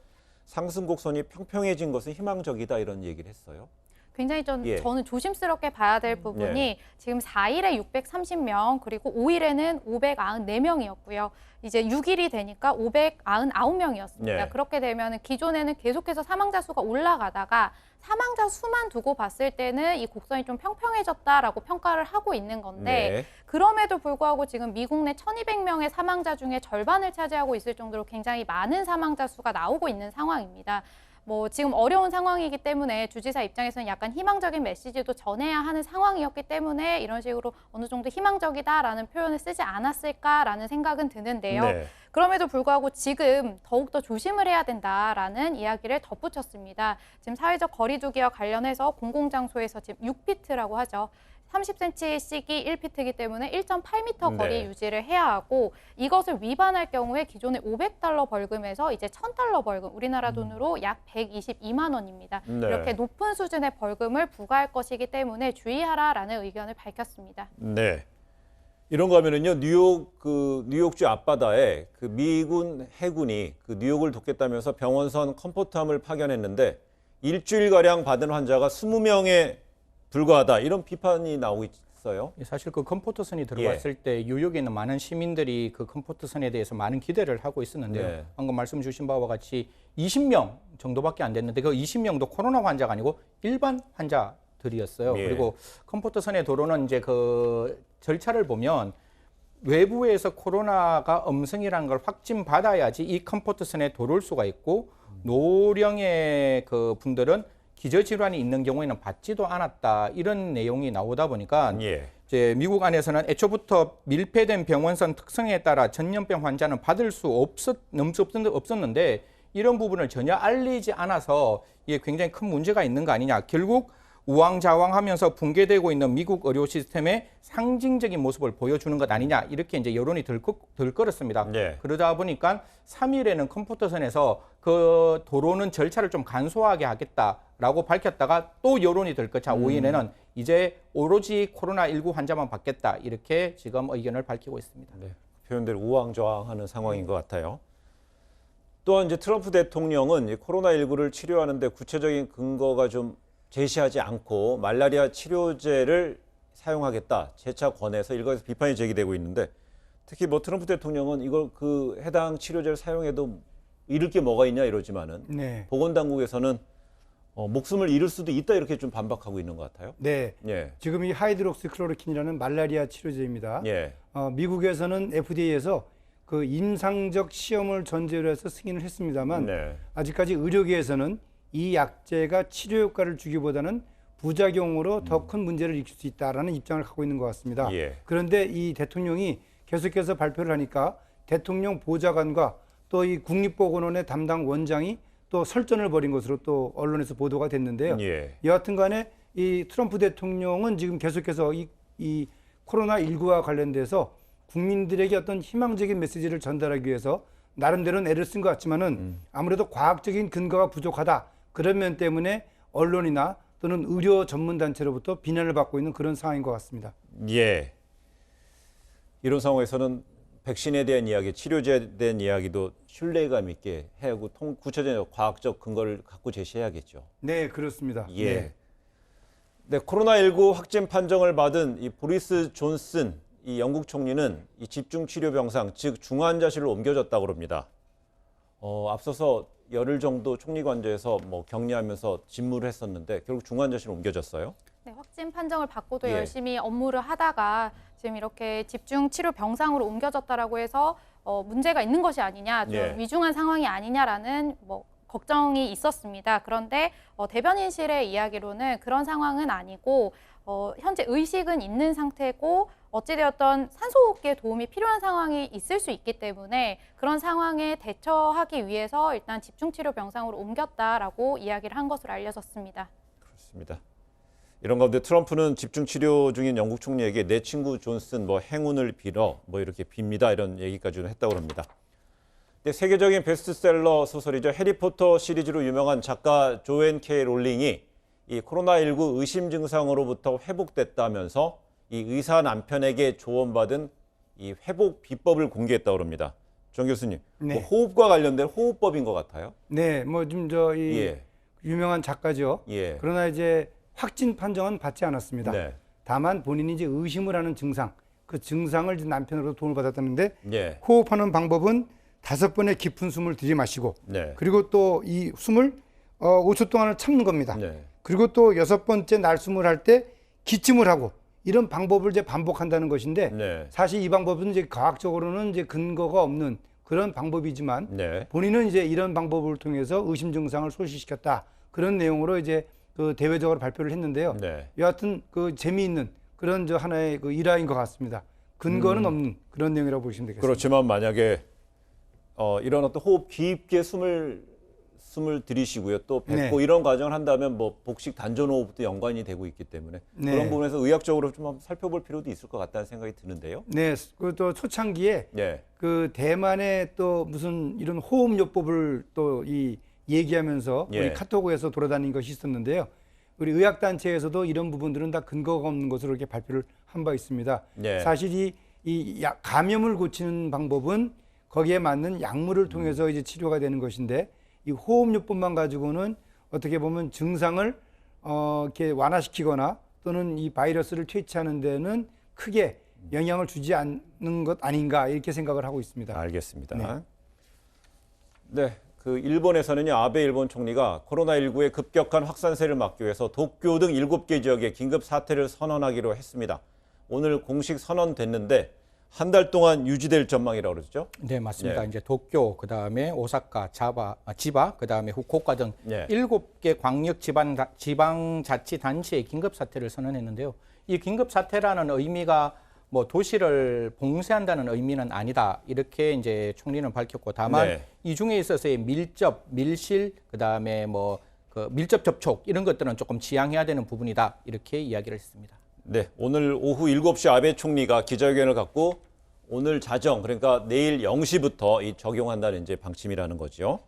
Speaker 1: 상승 곡선이 평평해진 것은 희망적이다 이런 얘기를 했어요.
Speaker 5: 굉장히
Speaker 1: 예.
Speaker 5: 저는 조심스럽게 봐야 될 부분이
Speaker 1: 예.
Speaker 5: 지금 4일에 630명 그리고 5일에는 594명이었고요. 이제 6일이 되니까 599명이었습니다.
Speaker 1: 예.
Speaker 5: 그렇게 되면 기존에는 계속해서 사망자 수가 올라가다가 사망자 수만 두고 봤을 때는 이 곡선이 좀 평평해졌다라고 평가를 하고 있는 건데
Speaker 1: 네.
Speaker 5: 그럼에도 불구하고 지금 미국 내 1,200명의 사망자 중에 절반을 차지하고 있을 정도로 굉장히 많은 사망자 수가 나오고 있는 상황입니다. 뭐 지금 어려운 상황이기 때문에 주지사 입장에서는 약간 희망적인 메시지도 전해야 하는 상황이었기 때문에 이런 식으로 어느 정도 희망적이다라는 표현을 쓰지 않았을까라는 생각은 드는데요.
Speaker 1: 네.
Speaker 5: 그럼에도 불구하고 지금 더욱더 조심을 해야 된다라는 이야기를 덧붙였습니다. 지금 사회적 거리 두기와 관련해서 공공장소에서 지금 6피트라고 하죠. 30cm씩이 1피트이기 때문에 1.8m 거리
Speaker 1: 네.
Speaker 5: 유지를 해야 하고 이것을 위반할 경우에 기존의 $500 벌금에서 이제 $1,000 벌금, 우리나라 돈으로 약 122만 원입니다.
Speaker 1: 네.
Speaker 5: 이렇게 높은 수준의 벌금을 부과할 것이기 때문에 주의하라라는 의견을 밝혔습니다.
Speaker 1: 네. 이런 거 하면은요, 뉴욕주 앞바다에 그 미군 해군이 그 뉴욕을 돕겠다면서 병원선 컴포트함을 파견했는데 일주일가량 받은 환자가 20명에 불과하다. 이런 비판이 나오고 있어요.
Speaker 3: 사실 그 컴포트선이 들어왔을 때 뉴욕에 있는 많은 시민들이 그 컴포트선에 대해서 많은 기대를 하고 있었는데요.
Speaker 1: 네.
Speaker 3: 방금 말씀 주신 바와 같이 20명 정도밖에 안 됐는데 그 20명도 코로나 환자가 아니고 일반 환자들이었어요.
Speaker 1: 예.
Speaker 3: 그리고 컴포트선의 도로는 이제 그 절차를 보면 외부에서 코로나가 음성이라는 걸 확진받아야지 이 컴포트선에 들어올 수가 있고 노령의 그 분들은 기저질환이 있는 경우에는 받지도 않았다 이런 내용이 나오다 보니까
Speaker 1: 예.
Speaker 3: 이제 미국 안에서는 애초부터 밀폐된 병원선 특성에 따라 전염병 환자는 받을 수 없었는데 이런 부분을 전혀 알리지 않아서 이게 굉장히 큰 문제가 있는 거 아니냐. 결국 우왕좌왕하면서 붕괴되고 있는 미국 의료 시스템의 상징적인 모습을 보여주는 것 아니냐. 이렇게 이제 여론이 들끓었습니다.
Speaker 1: 네.
Speaker 3: 그러다 보니까 3일에는 컴포터선에서 그 도로는 절차를 좀 간소하게 하겠다라고 밝혔다가 또 여론이 들끓자 5일에는 이제 오로지 코로나19 환자만 받겠다. 이렇게 지금 의견을 밝히고 있습니다.
Speaker 1: 네. 표현대로 우왕좌왕하는 상황인 것 같아요. 또한 이제 트럼프 대통령은 이 코로나19를 치료하는데 구체적인 근거가 좀 제시하지 않고 말라리아 치료제를 사용하겠다 재차 권해서 일각에서 비판이 제기되고 있는데 특히 뭐 트럼프 대통령은 이걸 그 해당 치료제를 사용해도 잃을 게 뭐가 있냐 이러지만은
Speaker 6: 네.
Speaker 1: 보건당국에서는 목숨을 잃을 수도 있다 이렇게 좀 반박하고 있는 것 같아요.
Speaker 6: 네.
Speaker 1: 예.
Speaker 6: 지금 이 하이드록시클로로킨이라는 말라리아 치료제입니다.
Speaker 1: 예.
Speaker 6: 미국에서는 FDA에서 그 임상적 시험을 전제로 해서 승인을 했습니다만
Speaker 1: 네.
Speaker 6: 아직까지 의료계에서는 이 약제가 치료 효과를 주기보다는 부작용으로 더 큰 문제를 일으킬 수 있다라는 입장을 갖고 있는 것 같습니다.
Speaker 1: 예.
Speaker 6: 그런데 이 대통령이 계속해서 발표를 하니까 대통령 보좌관과 또 이 국립보건원의 담당 원장이 또 설전을 벌인 것으로 또 언론에서 보도가 됐는데요.
Speaker 1: 예.
Speaker 6: 여하튼 간에 이 트럼프 대통령은 지금 계속해서 이 코로나19와 관련돼서 국민들에게 어떤 희망적인 메시지를 전달하기 위해서 나름대로는 애를 쓴 것 같지만은 아무래도 과학적인 근거가 부족하다. 그런 면 때문에 언론이나 또는 의료 전문 단체로부터 비난을 받고 있는 그런 상황인 것 같습니다.
Speaker 1: 예. 이런 상황에서는 백신에 대한 이야기, 치료제에 대한 이야기도 신뢰감 있게 하고 구체적인 과학적 근거를 갖고 제시해야겠죠.
Speaker 6: 네, 그렇습니다.
Speaker 1: 예.
Speaker 6: 네.
Speaker 1: 네, 코로나19 확진 판정을 받은 이 보리스 존슨 이 영국 총리는 이 집중 치료 병상, 즉 중환자실로 옮겨졌다고 합니다. 앞서서 열흘 정도 총리 관저에서 뭐 격리하면서 집무를 했었는데 결국 중환자실로 옮겨졌어요.
Speaker 5: 네, 확진 판정을 받고도
Speaker 1: 예.
Speaker 5: 열심히 업무를 하다가 지금 이렇게 집중 치료 병상으로 옮겨졌다라고 해서 문제가 있는 것이 아니냐, 좀
Speaker 1: 예.
Speaker 5: 위중한 상황이 아니냐라는 뭐 걱정이 있었습니다. 그런데 대변인실의 이야기로는 그런 상황은 아니고 현재 의식은 있는 상태고 어찌되었던 산소호흡기에 도움이 필요한 상황이 있을 수 있기 때문에 그런 상황에 대처하기 위해서 일단 집중치료 병상으로 옮겼다라고 이야기를 한 것으로 알려졌습니다.
Speaker 1: 그렇습니다. 이런 가운데 트럼프는 집중 치료 중인 영국 총리에게 내 친구 존슨 뭐 행운을 빌어 뭐 이렇게 빕니다 이런 얘기까지는 했다고 합니다. 근데 세계적인 베스트셀러 소설이죠. 해리포터 시리즈로 유명한 작가 조앤 K 롤링이 이 코로나19 의심 증상으로부터 회복됐다면서 이 의사 남편에게 조언받은 이 회복 비법을 공개했다고 합니다. 정 교수님,
Speaker 6: 네.
Speaker 1: 뭐 호흡과 관련된 호흡법인 것 같아요.
Speaker 6: 네, 뭐 좀
Speaker 1: 예.
Speaker 6: 유명한 작가죠.
Speaker 1: 예.
Speaker 6: 그러나 이제 확진 판정은 받지 않았습니다.
Speaker 1: 네.
Speaker 6: 다만 본인이 이제 의심을 하는 증상, 그 증상을 이제 남편으로 도움을 받았다는데
Speaker 1: 예.
Speaker 6: 호흡하는 방법은 5번의 깊은 숨을 들이마시고
Speaker 1: 네.
Speaker 6: 그리고 또 이 숨을 5초 동안을 참는 겁니다.
Speaker 1: 네.
Speaker 6: 그리고 또 6번째 날숨을 할 때 기침을 하고 이런 방법을 이제 반복한다는 것인데
Speaker 1: 네.
Speaker 6: 사실 이 방법은 이제 과학적으로는 이제 근거가 없는 그런 방법이지만
Speaker 1: 네.
Speaker 6: 본인은 이제 이런 방법을 통해서 의심 증상을 소실시켰다 그런 내용으로 이제 그 대외적으로 발표를 했는데요.
Speaker 1: 네.
Speaker 6: 여하튼 그 재미있는 그런 저 하나의 그 일화인 것 같습니다. 근거는 없는 그런 내용이라고 보시면 되겠습니다.
Speaker 1: 그렇지만 만약에 이런 어떤 호흡 깊게 숨을 들이쉬고요. 또 뱉고
Speaker 6: 네.
Speaker 1: 이런 과정을 한다면 뭐 복식 단전호흡도 연관이 되고 있기 때문에
Speaker 6: 네.
Speaker 1: 그런 부분에서 의학적으로 좀 한번 살펴볼 필요도 있을 것 같다는 생각이 드는데요.
Speaker 6: 네, 그 또 초창기에
Speaker 1: 네.
Speaker 6: 그 대만의 또 무슨 이런 호흡요법을 또 이 얘기하면서
Speaker 1: 예.
Speaker 6: 우리 카톡에서 돌아다닌 것이 있었는데요. 우리 의학단체에서도 이런 부분들은 다 근거가 없는 것으로 이렇게 발표를 한 바 있습니다.
Speaker 1: 네.
Speaker 6: 사실 감염을 고치는 방법은 거기에 맞는 약물을 통해서 이제 치료가 되는 것인데 이 호흡요법만 가지고는 어떻게 보면 증상을 이렇게 완화시키거나 또는 이 바이러스를 퇴치하는 데는 크게 영향을 주지 않는 것 아닌가 이렇게 생각을 하고 있습니다.
Speaker 1: 알겠습니다. 네. 그 일본에서는요, 아베 일본 총리가 코로나19의 급격한 확산세를 막기 위해서 도쿄 등 7개 지역에 긴급 사태를 선언하기로 했습니다. 오늘 공식 선언됐는데 한 달 동안 유지될 전망이라고 그러죠?
Speaker 3: 네, 맞습니다.
Speaker 1: 네.
Speaker 3: 이제 도쿄, 그다음에 오사카, 지바, 그다음에 후쿠오카 등
Speaker 1: 네.
Speaker 3: 7개 광역 지방자치단체의 긴급 사태를 선언했는데요. 이 긴급 사태라는 의미가 뭐 도시를 봉쇄한다는 의미는 아니다. 이렇게 이제 총리는 밝혔고, 다만
Speaker 1: 네.
Speaker 3: 이 중에 있어서의 밀접, 밀실, 그다음에 뭐 그 밀접 접촉 이런 것들은 조금 지양해야 되는 부분이다. 이렇게 이야기를 했습니다.
Speaker 1: 네, 오늘 오후 7시 아베 총리가 기자회견을 갖고 오늘 자정, 그러니까 내일 0시부터 이 적용한다는 이제 방침이라는 거죠.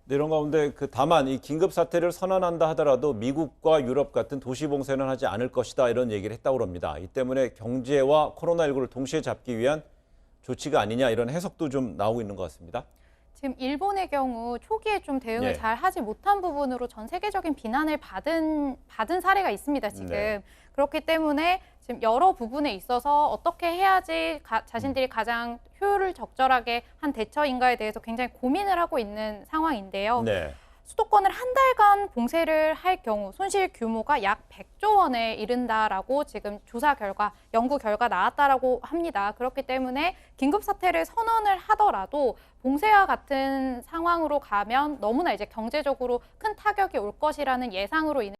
Speaker 1: 네, 이런 가운데 다만 이 긴급 사태를 선언한다 하더라도 미국과 유럽 같은 도시 봉쇄는 하지 않을 것이다 이런 얘기를 했다고 합니다. 이 때문에 경제와 코로나19를 동시에 잡기 위한 조치가 아니냐 이런 해석도 좀 나오고 있는 것 같습니다.
Speaker 5: 지금 일본의 경우 초기에 좀 대응을
Speaker 1: 예.
Speaker 5: 잘 하지 못한 부분으로 전 세계적인 비난을 받은 사례가 있습니다, 지금.
Speaker 1: 네.
Speaker 5: 그렇기 때문에 지금 여러 부분에 있어서 어떻게 해야지 자신들이 가장 효율을 적절하게 한 대처인가에 대해서 굉장히 고민을 하고 있는 상황인데요.
Speaker 1: 네.
Speaker 5: 수도권을 한 달간 봉쇄를 할 경우 손실 규모가 약 100조 원에 이른다라고 지금 조사 결과, 연구 결과 나왔다라고 합니다. 그렇기 때문에 긴급 사태를 선언을 하더라도 봉쇄와 같은 상황으로 가면 너무나 이제 경제적으로 큰 타격이 올 것이라는 예상으로 인해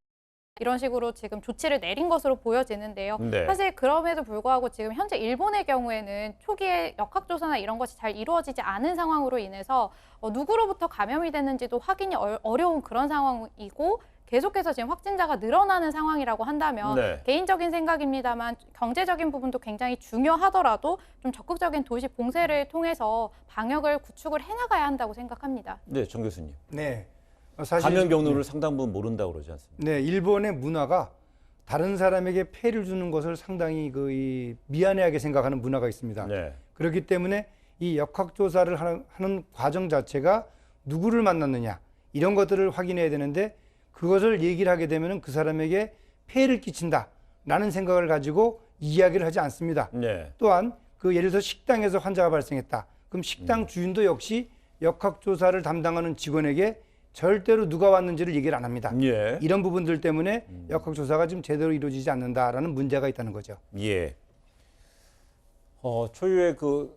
Speaker 5: 이런 식으로 지금 조치를 내린 것으로 보여지는데요.
Speaker 1: 네.
Speaker 5: 사실 그럼에도 불구하고 지금 현재 일본의 경우에는 초기에 역학조사나 이런 것이 잘 이루어지지 않은 상황으로 인해서 누구로부터 감염이 됐는지도 확인이 어려운 그런 상황이고 계속해서 지금 확진자가 늘어나는 상황이라고 한다면
Speaker 1: 네.
Speaker 5: 개인적인 생각입니다만 경제적인 부분도 굉장히 중요하더라도 좀 적극적인 도시 봉쇄를 통해서 방역을 구축을 해나가야 한다고 생각합니다.
Speaker 1: 네, 정 교수님.
Speaker 6: 네. 사실
Speaker 1: 감염 경로를 상당 부분 모른다고 그러지 않습니까?
Speaker 6: 네, 일본의 문화가 다른 사람에게 폐를 주는 것을 상당히 미안해하게 생각하는 문화가 있습니다.
Speaker 1: 네.
Speaker 6: 그렇기 때문에 이 역학조사를 하는 과정 자체가 누구를 만났느냐 이런 것들을 확인해야 되는데 그것을 얘기를 하게 되면 그 사람에게 폐해를 끼친다라는 생각을 가지고 이야기를 하지 않습니다.
Speaker 1: 네.
Speaker 6: 또한 예를 들어서 식당에서 환자가 발생했다. 그럼 식당 주인도 역시 역학조사를 담당하는 직원에게 절대로 누가 왔는지를 얘기를 안 합니다.
Speaker 1: 예.
Speaker 6: 이런 부분들 때문에 역학조사가 지금 제대로 이루어지지 않는다라는 문제가 있다는 거죠.
Speaker 1: 예. 초유의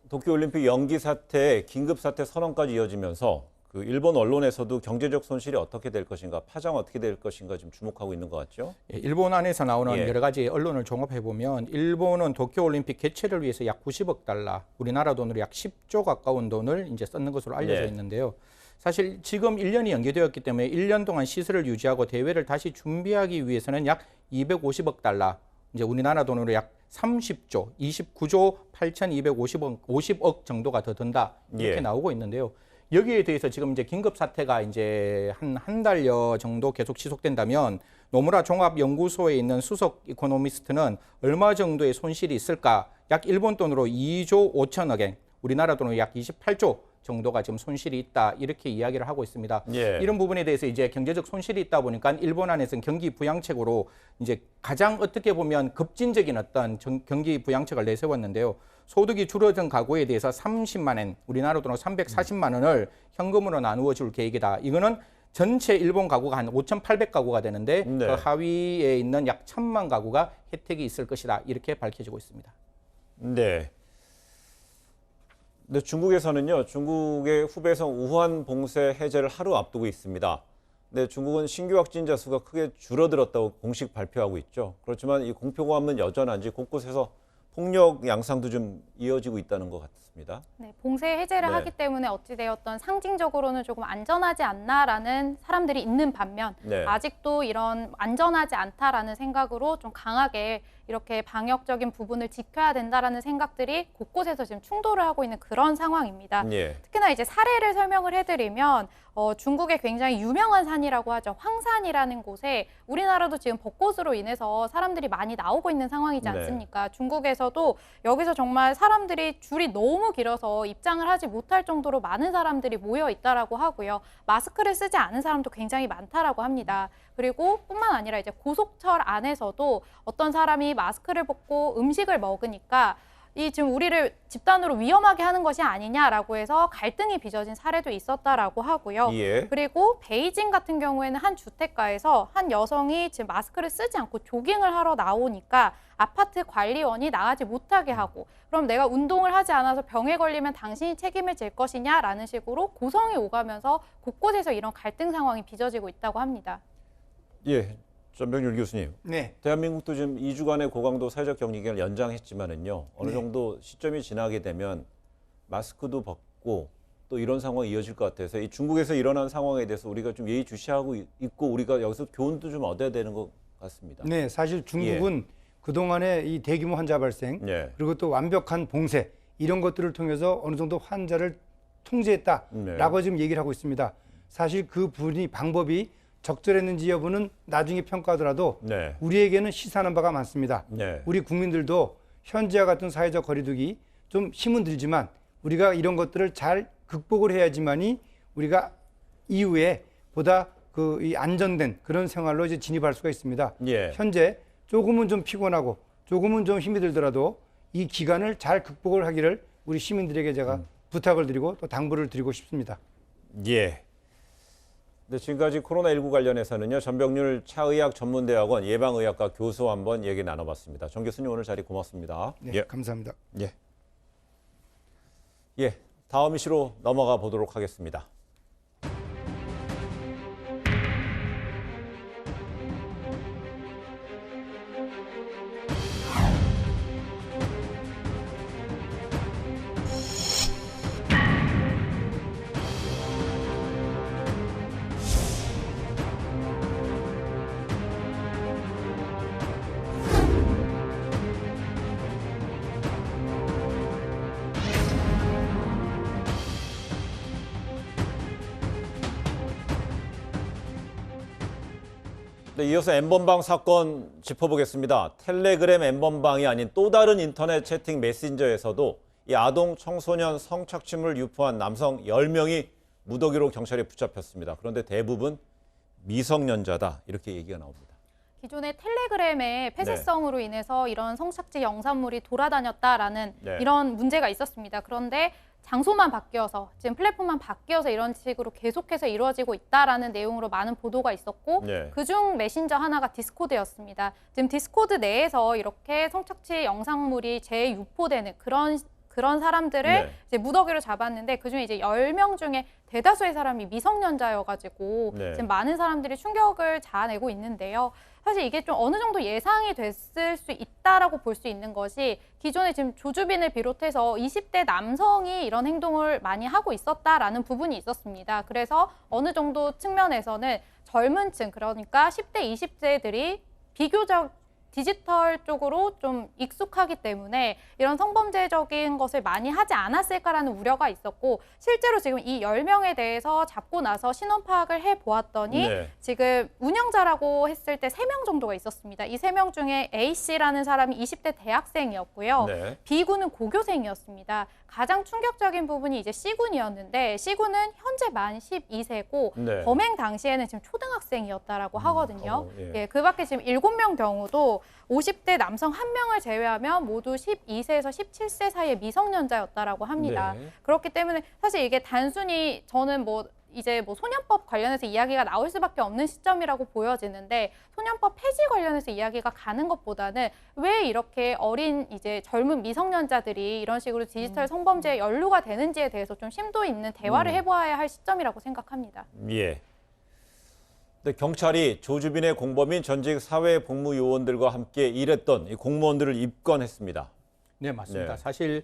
Speaker 1: 도쿄올림픽 연기 사태, 긴급 사태 선언까지 이어지면서 일본 언론에서도 경제적 손실이 어떻게 될 것인가, 파장 어떻게 될 것인가 지금 주목하고 있는 것 같죠?
Speaker 3: 예, 일본 안에서 나오는
Speaker 1: 예.
Speaker 3: 여러 가지 언론을 종합해 보면 일본은 도쿄올림픽 개최를 위해서 약 90억 달러, 우리나라 돈으로 약 10조 가까운 돈을 이제 썼는 것으로 알려져
Speaker 1: 예.
Speaker 3: 있는데요. 사실 지금 1년이 연기되었기 때문에 1년 동안 시설을 유지하고 대회를 다시 준비하기 위해서는 약 250억 달러, 이제 우리나라 돈으로 약 30조, 29조 8,250억 정도가 더 든다 이렇게
Speaker 1: 예.
Speaker 3: 나오고 있는데요. 여기에 대해서 지금 이제 긴급 사태가 이제 한 달여 정도 계속 지속된다면 노무라 종합연구소에 있는 수석 이코노미스트는 얼마 정도의 손실이 있을까? 약 일본 돈으로 2조 5천억엔, 우리나라 돈으로 약 28조 정도가 지금 손실이 있다 이렇게 이야기를 하고 있습니다.
Speaker 1: 예.
Speaker 3: 이런 부분에 대해서 이제 경제적 손실이 있다 보니까 일본 안에서는 경기 부양책으로 이제 가장 어떻게 보면 급진적인 어떤 경기 부양책을 내세웠는데요. 소득이 줄어든 가구에 대해서 30만 엔, 우리나라 돈으로 340만 원을 현금으로 나누어 줄 계획이다. 이거는 전체 일본 가구가 한 5,800가구가 되는데
Speaker 1: 네.
Speaker 3: 그 하위에 있는 약 1,000만 가구가 혜택이 있을 것이다. 이렇게 밝혀지고 있습니다.
Speaker 1: 네. 근데 중국에서는요, 중국의 후베이성 우한 봉쇄 해제를 하루 앞두고 있습니다. 근데 중국은 신규 확진자 수가 크게 줄어들었다고 공식 발표하고 있죠. 그렇지만 이 공포감은 여전한지 곳곳에서 폭력 양상도 좀 이어지고 있다는 것 같습니다.
Speaker 5: 네, 봉쇄 해제를
Speaker 1: 네.
Speaker 5: 하기 때문에 어찌되었던 상징적으로는 조금 안전하지 않나라는 사람들이 있는 반면
Speaker 1: 네.
Speaker 5: 아직도 이런 안전하지 않다라는 생각으로 좀 강하게 이렇게 방역적인 부분을 지켜야 된다라는 생각들이 곳곳에서 지금 충돌을 하고 있는 그런 상황입니다.
Speaker 1: 예.
Speaker 5: 특히나 이제 사례를 설명을 해드리면 중국의 굉장히 유명한 산이라고 하죠. 황산이라는 곳에 우리나라도 지금 벚꽃으로 인해서 사람들이 많이 나오고 있는 상황이지
Speaker 1: 네.
Speaker 5: 않습니까? 중국에서도 여기서 정말 사람들이 줄이 너무 길어서 입장을 하지 못할 정도로 많은 사람들이 모여 있다라고 하고요. 마스크를 쓰지 않은 사람도 굉장히 많다라고 합니다. 그리고 뿐만 아니라 이제 고속철 안에서도 어떤 사람이 마스크를 벗고 음식을 먹으니까 이 지금 우리를 집단으로 위험하게 하는 것이 아니냐라고 해서 갈등이 빚어진 사례도 있었다라고 하고요.
Speaker 1: 예.
Speaker 5: 그리고 베이징 같은 경우에는 한 주택가에서 한 여성이 지금 마스크를 쓰지 않고 조깅을 하러 나오니까 아파트 관리원이 나가지 못하게 하고 그럼 내가 운동을 하지 않아서 병에 걸리면 당신이 책임을 질 것이냐라는 식으로 고성이 오가면서 곳곳에서 이런 갈등 상황이 빚어지고 있다고 합니다.
Speaker 1: 예. 전병률 교수님,
Speaker 6: 네.
Speaker 1: 대한민국도 지금 2주간의 고강도 사회적 격리 기간을 연장했지만은요, 어느
Speaker 6: 네.
Speaker 1: 정도 시점이 지나게 되면 마스크도 벗고 또 이런 상황이 이어질 것 같아서 이 중국에서 일어난 상황에 대해서 우리가 좀 예의주시하고 있고 우리가 여기서 교훈도 좀 얻어야 되는 것 같습니다.
Speaker 6: 네, 사실 중국은 그동안에 이 대규모 환자 발생
Speaker 1: 예.
Speaker 6: 그리고 또 완벽한 봉쇄 이런 것들을 통해서 어느 정도 환자를 통제했다라고
Speaker 1: 네.
Speaker 6: 지금 얘기를 하고 있습니다. 사실 그 방법이 적절했는지 여부는 나중에 평가하더라도
Speaker 1: 네.
Speaker 6: 우리에게는 시사하는 바가 많습니다.
Speaker 1: 네.
Speaker 6: 우리 국민들도 현재와 같은 사회적 거리두기 좀 힘은 들지만 우리가 이런 것들을 잘 극복을 해야지만이 우리가 이후에 보다 이 안전된 그런 생활로 이제 진입할 수가 있습니다.
Speaker 1: 예.
Speaker 6: 현재 조금은 좀 피곤하고 조금은 좀 힘이 들더라도 이 기간을 잘 극복을 하기를 우리 시민들에게 제가 부탁을 드리고 또 당부를 드리고 싶습니다.
Speaker 1: 예. 네, 지금까지 코로나19 관련해서는요, 전병률 차의학 전문대학원 예방의학과 교수와 한번 얘기 나눠봤습니다. 정 교수님 오늘 자리 고맙습니다.
Speaker 6: 네,
Speaker 1: 예.
Speaker 6: 감사합니다.
Speaker 1: 예. 예. 다음 이슈로 넘어가 보도록 하겠습니다. 네, 이어서 N번방 사건 짚어보겠습니다. 텔레그램 N번방이 아닌 또 다른 인터넷 채팅 메신저에서도 이 아동 청소년 성착취물 유포한 남성 10명이 무더기로 경찰에 붙잡혔습니다. 그런데 대부분 미성년자다 이렇게 얘기가 나옵니다.
Speaker 5: 기존의 텔레그램의 폐쇄성으로 인해서 이런 성착취 영상물이 돌아다녔다라는 이런 문제가 있었습니다. 그런데 장소만 바뀌어서 지금 플랫폼만 바뀌어서 이런 식으로 계속해서 이루어지고 있다라는 내용으로 많은 보도가 있었고 그중 메신저 하나가 디스코드였습니다. 지금 디스코드 내에서 이렇게 성착취 영상물이 재유포되는 그런 사람들을 이제 무더기로 잡았는데 그중에 이제 10명 중에 대다수의 사람이 미성년자여가지고 지금 많은 사람들이 충격을 자아내고 있는데요. 사실 이게 좀 어느 정도 예상이 됐을 수 있다라고 볼 수 있는 것이 기존에 지금 조주빈을 비롯해서 20대 남성이 이런 행동을 많이 하고 있었다라는 부분이 있었습니다. 그래서 어느 정도 측면에서는 젊은 층, 그러니까 10대, 20대들이 비교적 디지털 쪽으로 좀 익숙하기 때문에 이런 성범죄적인 것을 많이 하지 않았을까라는 우려가 있었고 실제로 지금 이 10명에 대해서 잡고 나서 신원 파악을 해보았더니 지금 운영자라고 했을 때 3명 정도가 있었습니다. 이 3명 중에 A씨라는 사람이 20대 대학생이었고요. B군은 고교생이었습니다. 가장 충격적인 부분이 이제 C군이었는데 C군은 현재 만 12세고 범행 당시에는 지금 초등학생이었다라고 하거든요. 예, 그 밖에 지금 7명 경우도 50대 남성 1명을 제외하면 모두 12세에서 17세 사이의 미성년자였다라고 합니다. 그렇기 때문에 사실 이게 단순히 저는 이제 소년법 관련해서 이야기가 나올 수밖에 없는 시점이라고 보여지는데 소년법 폐지 관련해서 이야기가 가는 것보다는 왜 이렇게 어린 이제 젊은 미성년자들이 이런 식으로 디지털 성범죄에 연루가 되는지에 대해서 좀 심도 있는 대화를 해봐야 할 시점이라고 생각합니다.
Speaker 1: 예. 근데 경찰이 조주빈의 공범인 전직 사회복무요원들과 함께 일했던 이 공무원들을 입건했습니다.
Speaker 3: 네, 맞습니다. 사실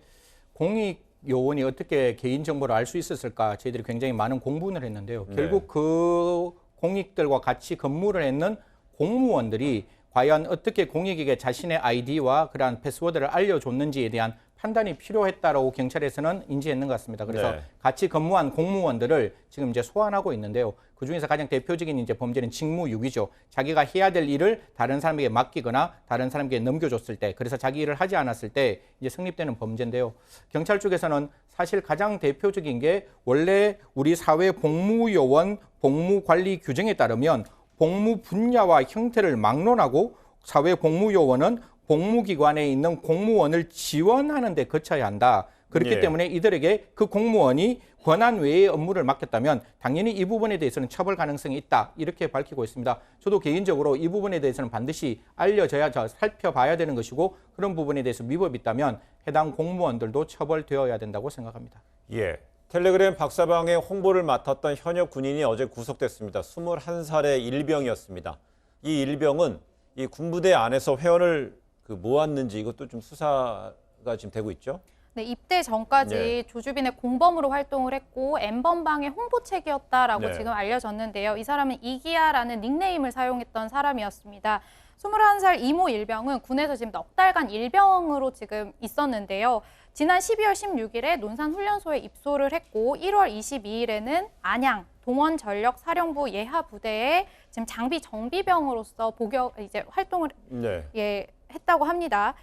Speaker 3: 공익요원이 어떻게 개인정보를 알 수 있었을까 저희들이 굉장히 많은 공분을 했는데요. 결국 그 공익들과 같이 근무를 했는 공무원들이 과연 어떻게 공익에게 자신의 아이디와 그러한 패스워드를 알려줬는지에 대한 판단이 필요했다라고 경찰에서는 인지했는 것 같습니다. 그래서 같이 근무한 공무원들을 지금 이제 소환하고 있는데요. 그 중에서 가장 대표적인 이제 범죄는 직무유기죠. 자기가 해야 될 일을 다른 사람에게 맡기거나 다른 사람에게 넘겨줬을 때, 그래서 자기 일을 하지 않았을 때 이제 성립되는 범죄인데요. 경찰 쪽에서는 사실 가장 대표적인 게 원래 우리 사회 복무요원 복무관리 규정에 따르면 복무 분야와 형태를 막론하고 사회 복무요원은 복무기관에 있는 공무원을 지원하는 데 거쳐야 한다. 그렇기 때문에 이들에게 그 공무원이 권한 외의 업무를 맡겼다면 당연히 이 부분에 대해서는 처벌 가능성이 있다. 이렇게 밝히고 있습니다. 저도 개인적으로 이 부분에 대해서는 반드시 알려져야 살펴봐야 되는 것이고 그런 부분에 대해서 위법이 있다면 해당 공무원들도 처벌되어야 된다고 생각합니다.
Speaker 1: 예. 텔레그램 박사방의 홍보를 맡았던 현역 군인이 어제 구속됐습니다. 21살의 일병이었습니다. 이 일병은 이 군부대 안에서 회원을 모았는지 이것도 좀 수사가 지금 되고 있죠.
Speaker 5: 네, 입대 전까지
Speaker 1: 네.
Speaker 5: 조주빈의 공범으로 활동을 했고 N번방의 홍보책이었다라고
Speaker 1: 네.
Speaker 5: 지금 알려졌는데요. 이 사람은 이기야라는 닉네임을 사용했던 사람이었습니다. 21살 이모 일병은 군에서 지금 넉 달간 일병으로 지금 있었는데요. 지난 12월 16일에 논산훈련소에 입소를 했고 1월 22일에는 안양 동원전력사령부 예하부대에 지금 장비 정비병으로서 활동을
Speaker 1: 네.
Speaker 5: 했다고 합니다.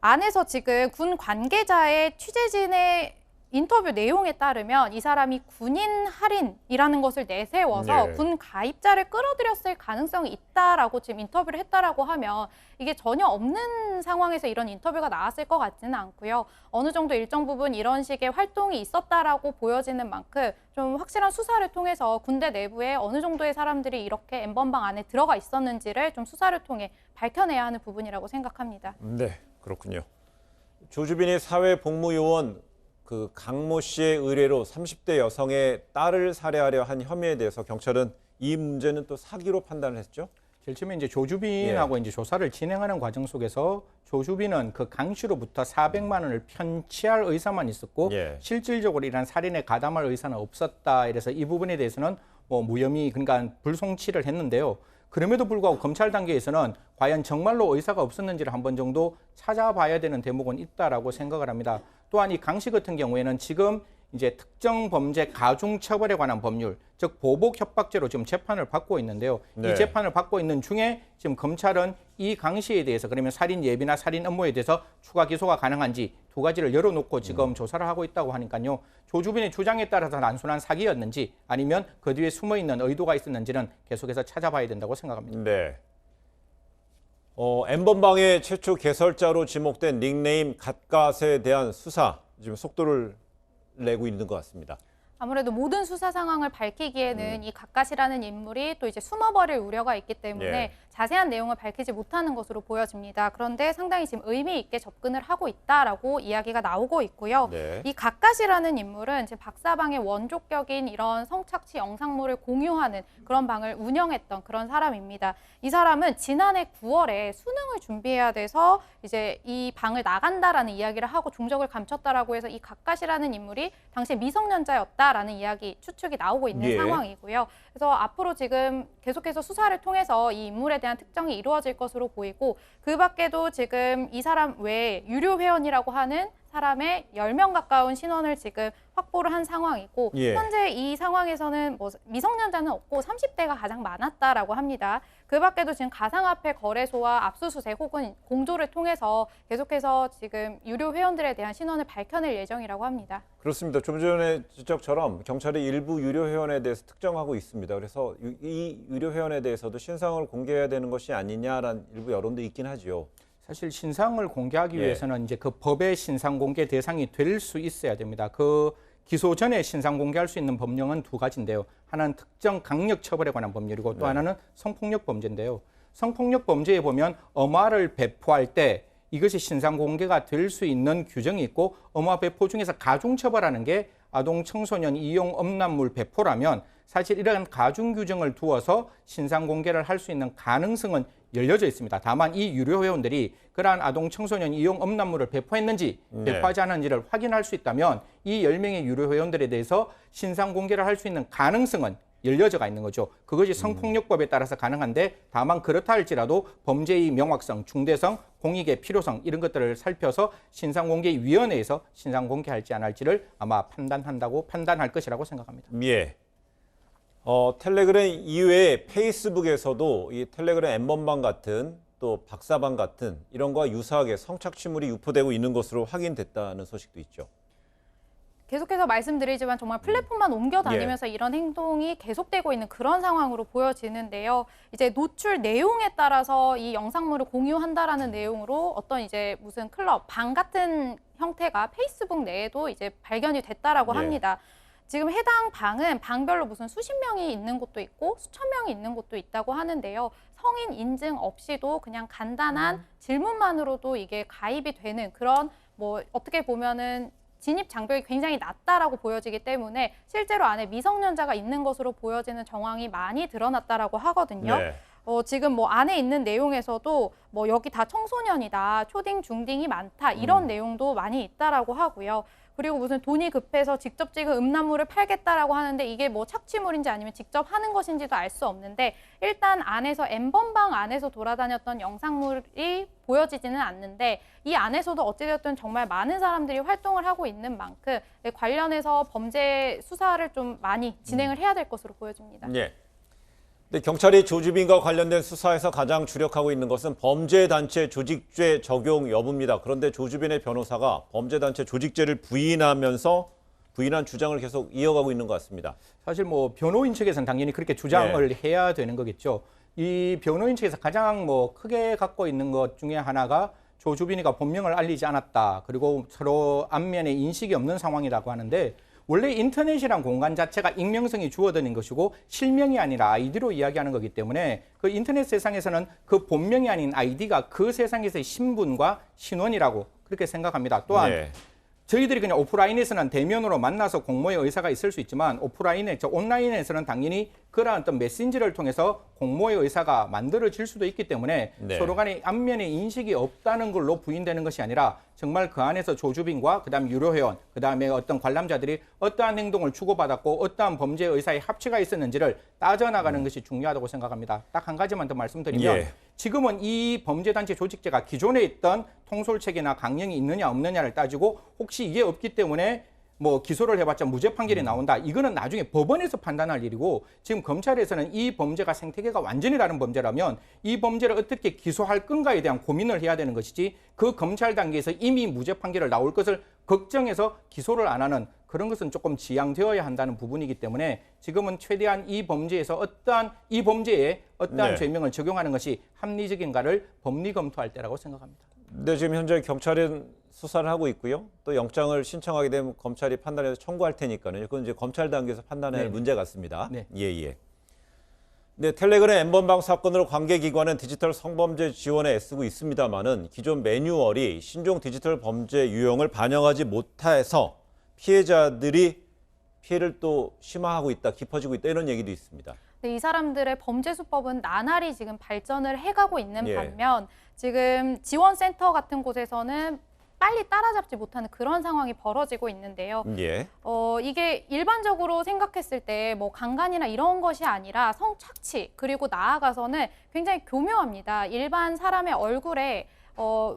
Speaker 5: 안에서 지금 군 관계자의 취재진의 인터뷰 내용에 따르면 이 사람이 군인 할인이라는 것을 내세워서
Speaker 1: 네.
Speaker 5: 군 가입자를 끌어들였을 가능성이 있다라고 지금 인터뷰를 했다라고 하면 이게 전혀 없는 상황에서 이런 인터뷰가 나왔을 것 같지는 않고요. 어느 정도 일정 부분 이런 식의 활동이 있었다라고 보여지는 만큼 좀 확실한 수사를 통해서 군대 내부에 어느 정도의 사람들이 이렇게 N번방 안에 들어가 있었는지를 좀 수사를 통해 밝혀내야 하는 부분이라고 생각합니다.
Speaker 1: 네, 그렇군요. 조주빈이 사회복무요원 강모 씨의 의뢰로 30대 여성의 딸을 살해하려 한 혐의에 대해서 경찰은 이 문제는 또 사기로 판단을 했죠.
Speaker 3: 제일 처음에 이제 조주빈하고 이제 조사를 진행하는 과정 속에서 조주빈은 그 강 씨로부터 400만 원을 편취할 의사만 있었고 실질적으로 이런 살인에 가담할 의사는 없었다. 이래서 이 부분에 대해서는 무혐의, 그러니까 불송치를 했는데요. 그럼에도 불구하고 검찰 단계에서는 과연 정말로 의사가 없었는지를 한 번 정도 찾아봐야 되는 대목은 있다라고 생각을 합니다. 또한 이 강 씨 같은 경우에는 지금 이제 특정 범죄 가중 처벌에 관한 법률, 즉 보복 협박죄로 지금 재판을 받고 있는데요.
Speaker 1: 네.
Speaker 3: 이 재판을 받고 있는 중에 지금 검찰은 이 강 씨에 대해서 그러면 살인 예비나 살인 업무에 대해서 추가 기소가 가능한지 두 가지를 열어놓고 지금 조사를 하고 있다고 하니까요. 조주빈의 주장에 따라서 단순한 사기였는지 아니면 그 뒤에 숨어 있는 의도가 있었는지는 계속해서 찾아봐야 된다고 생각합니다.
Speaker 1: 네. N번방의 최초 개설자로 지목된 닉네임 갓갓에 대한 수사 지금 속도를 내고 있는 것 같습니다.
Speaker 5: 아무래도 모든 수사 상황을 밝히기에는 이 갓갓이라는 인물이 또 이제 숨어버릴 우려가 있기 때문에 자세한 내용을 밝히지 못하는 것으로 보여집니다. 그런데 상당히 지금 의미 있게 접근을 하고 있다라고 이야기가 나오고 있고요.
Speaker 1: 네.
Speaker 5: 이 갓갓이라는 인물은 지금 박사방의 원조격인 이런 성착취 영상물을 공유하는 그런 방을 운영했던 그런 사람입니다. 이 사람은 지난해 9월에 수능을 준비해야 돼서 이제 이 방을 나간다라는 이야기를 하고 종적을 감췄다라고 해서 이 갓갓이라는 인물이 당시 미성년자였다라는 이야기 추측이 나오고 있는 상황이고요. 그래서 앞으로 지금 계속해서 수사를 통해서 이 인물에 대한 특정이 이루어질 것으로 보이고 그 밖에도 지금 이 사람 외에 유료 회원이라고 하는 사람의 10명 가까운 신원을 지금 확보를 한 상황이고 현재 이 상황에서는 미성년자는 없고 30대가 가장 많았다라고 합니다. 그 밖에도 지금 가상화폐 거래소와 압수수색 혹은 공조를 통해서 계속해서 지금 유료 회원들에 대한 신원을 밝혀낼 예정이라고 합니다.
Speaker 1: 그렇습니다. 좀 전에 지적처럼 경찰이 일부 유료 회원에 대해서 특정하고 있습니다. 그래서 이 유료 회원에 대해서도 신상을 공개해야 되는 것이 아니냐라는 일부 여론도 있긴 하죠.
Speaker 3: 사실 신상을 공개하기 위해서는 이제 그 법의 신상 공개 대상이 될 수 있어야 됩니다. 그 기소 전에 신상 공개할 수 있는 법령은 두 가지인데요. 하나는 특정 강력 처벌에 관한 법률이고 또 하나는 성폭력 범죄인데요. 성폭력 범죄에 보면 엄화를 배포할 때 이것이 신상 공개가 될 수 있는 규정이 있고 엄화 배포 중에서 가중 처벌하는 게 아동 청소년 이용 음란물 배포라면 사실 이런 가중 규정을 두어서 신상 공개를 할 수 있는 가능성은 열려져 있습니다. 다만 이 유료 회원들이 그러한 아동 청소년 이용 음란물을 배포했는지 배포하지 않은지를 확인할 수 있다면 이 10명의 유료 회원들에 대해서 신상 공개를 할 수 있는 가능성은 열려져가 있는 거죠. 그것이 성폭력법에 따라서 가능한데 다만 그렇다 할지라도 범죄의 명확성, 중대성, 공익의 필요성 이런 것들을 살펴서 신상공개위원회에서 신상 공개할지 안 할지를 아마 판단할 것이라고 생각합니다.
Speaker 1: 예. 텔레그램 이외에 페이스북에서도 이 텔레그램 N번방 같은 또 박사방 같은 이런 거와 유사하게 성착취물이 유포되고 있는 것으로 확인됐다는 소식도 있죠.
Speaker 5: 계속해서 말씀드리지만 정말 플랫폼만 옮겨 다니면서 이런 행동이 계속되고 있는 그런 상황으로 보여지는데요. 이제 노출 내용에 따라서 이 영상물을 공유한다라는 내용으로 어떤 이제 무슨 클럽, 방 같은 형태가 페이스북 내에도 이제 발견이 됐다라고 합니다. 지금 해당 방은 방별로 무슨 수십 명이 있는 곳도 있고 수천 명이 있는 곳도 있다고 하는데요. 성인 인증 없이도 그냥 간단한 질문만으로도 이게 가입이 되는 그런 어떻게 보면은 진입 장벽이 굉장히 낮다라고 보여지기 때문에 실제로 안에 미성년자가 있는 것으로 보여지는 정황이 많이 드러났다라고 하거든요. 지금 뭐 안에 있는 내용에서도 뭐 여기 다 청소년이다, 초딩, 중딩이 많다 이런 내용도 많이 있다라고 하고요. 그리고 무슨 돈이 급해서 직접 찍은 음란물을 팔겠다라고 하는데 이게 뭐 착취물인지 아니면 직접 하는 것인지도 알 수 없는데 일단 안에서 N번방 안에서 돌아다녔던 영상물이 보여지지는 않는데 이 안에서도 어찌되었든 정말 많은 사람들이 활동을 하고 있는 만큼 관련해서 범죄 수사를 좀 많이 진행을 해야 될 것으로 보여집니다.
Speaker 1: 예. 근데 경찰이 조주빈과 관련된 수사에서 가장 주력하고 있는 것은 범죄단체 조직죄 적용 여부입니다. 그런데 조주빈의 변호사가 범죄단체 조직죄를 부인한 주장을 계속 이어가고 있는 것 같습니다.
Speaker 3: 사실 뭐 변호인 측에서는 당연히 그렇게 주장을 해야 되는 거겠죠. 이 변호인 측에서 가장 뭐 크게 갖고 있는 것 중에 하나가 조주빈이가 본명을 알리지 않았다. 그리고 서로 안면에 인식이 없는 상황이라고 하는데 원래 인터넷이란 공간 자체가 익명성이 주어드는 것이고 실명이 아니라 아이디로 이야기하는 거기 때문에 그 인터넷 세상에서는 그 본명이 아닌 아이디가 그 세상에서의 신분과 신원이라고 그렇게 생각합니다. 또한 저희들이 그냥 오프라인에서는 대면으로 만나서 공모의 의사가 있을 수 있지만 온라인에서는 당연히 그러한 어떤 메신저를 통해서 공모의 의사가 만들어질 수도 있기 때문에 서로 간에 안면의 인식이 없다는 걸로 부인되는 것이 아니라 정말 그 안에서 조주빈과 그다음 유료회원, 그다음에 어떤 관람자들이 어떠한 행동을 주고받았고 어떠한 범죄 의사의 합치가 있었는지를 따져나가는 것이 중요하다고 생각합니다. 딱 한 가지만 더 말씀드리면 지금은 이 범죄단체 조직죄가 기존에 있던 통솔책이나 강령이 있느냐 없느냐를 따지고 혹시 이게 없기 때문에 뭐 기소를 해봤자 무죄 판결이 나온다. 이거는 나중에 법원에서 판단할 일이고 지금 검찰에서는 이 범죄가 생태계가 완전히 다른 범죄라면 이 범죄를 어떻게 기소할 건가에 대한 고민을 해야 되는 것이지 그 검찰 단계에서 이미 무죄 판결을 나올 것을 걱정해서 기소를 안 하는 그런 것은 조금 지양되어야 한다는 부분이기 때문에 지금은 최대한 이 범죄에 어떠한 죄명을 적용하는 것이 합리적인가를 법리 검토할 때라고 생각합니다.
Speaker 1: 네, 지금 현재 경찰은 수사를 하고 있고요. 또 영장을 신청하게 되면 검찰이 판단해서 청구할 테니까요. 그건 이제 검찰 단계에서 판단할 문제 같습니다. 예. 네, 텔레그램 N번방 사건으로 관계기관은 디지털 성범죄 지원에 애쓰고 있습니다만은 기존 매뉴얼이 신종 디지털 범죄 유형을 반영하지 못해서 피해자들이 피해를 또 심화하고 있다, 깊어지고 있다 이런 얘기도 있습니다.
Speaker 5: 이 사람들의 범죄 수법은 나날이 지금 발전을 해가고 있는 반면 지금 지원센터 같은 곳에서는 빨리 따라잡지 못하는 그런 상황이 벌어지고 있는데요. 이게 일반적으로 생각했을 때 뭐 강간이나 이런 것이 아니라 성착취 그리고 나아가서는 굉장히 교묘합니다. 일반 사람의 얼굴에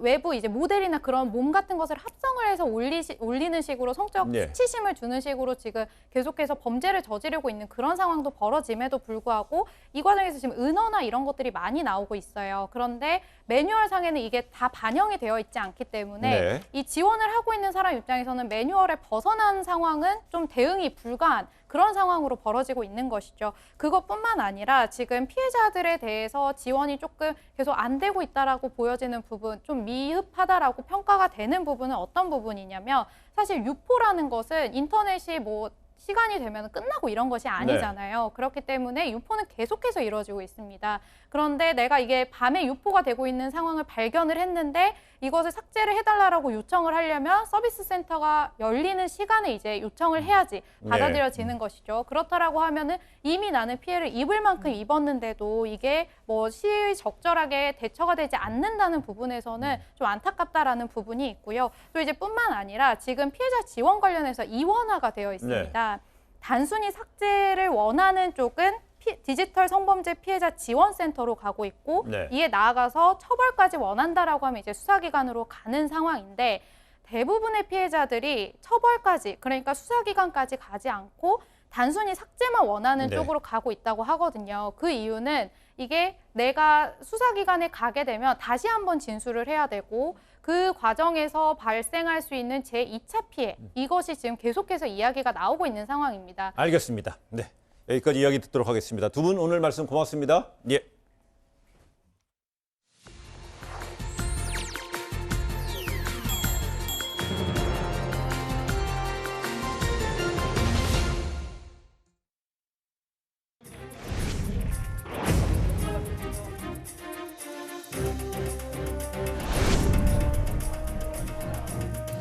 Speaker 5: 외부 이제 모델이나 그런 몸 같은 것을 합성을 해서 올리는 식으로 성적 수치심을 주는 식으로 지금 계속해서 범죄를 저지르고 있는 그런 상황도 벌어짐에도 불구하고 이 과정에서 지금 은어나 이런 것들이 많이 나오고 있어요. 그런데 매뉴얼 상에는 이게 다 반영이 되어 있지 않기 때문에 이 지원을 하고 있는 사람 입장에서는 매뉴얼에 벗어난 상황은 좀 대응이 불가한 그런 상황으로 벌어지고 있는 것이죠. 그것뿐만 아니라 지금 피해자들에 대해서 지원이 조금 계속 안 되고 있다라고 보여지는 부분, 좀 미흡하다라고 평가가 되는 부분은 어떤 부분이냐면 사실 유포라는 것은 인터넷이 뭐 시간이 되면 끝나고 이런 것이 아니잖아요. 그렇기 때문에 유포는 계속해서 이루어지고 있습니다. 그런데 내가 이게 밤에 유포가 되고 있는 상황을 발견을 했는데 이것을 삭제를 해달라고 요청을 하려면 서비스 센터가 열리는 시간에 이제 요청을 해야지 받아들여지는 것이죠. 그렇다라고 하면은 이미 나는 피해를 입을 만큼 입었는데도 이게 뭐 시의적절하게 대처가 되지 않는다는 부분에서는 좀 안타깝다라는 부분이 있고요. 또 이제 뿐만 아니라 지금 피해자 지원 관련해서 이원화가 되어 있습니다. 단순히 삭제를 원하는 쪽은 디지털 성범죄 피해자 지원센터로 가고 있고 이에 나아가서 처벌까지 원한다라고 하면 이제 수사기관으로 가는 상황인데 대부분의 피해자들이 처벌까지 그러니까 수사기관까지 가지 않고 단순히 삭제만 원하는 쪽으로 가고 있다고 하거든요. 그 이유는 이게 내가 수사기관에 가게 되면 다시 한번 진술을 해야 되고 그 과정에서 발생할 수 있는 제2차 피해 이것이 지금 계속해서 이야기가 나오고 있는 상황입니다.
Speaker 1: 알겠습니다. 네. 여기까지 이야기 듣도록 하겠습니다. 두 분 오늘 말씀 고맙습니다.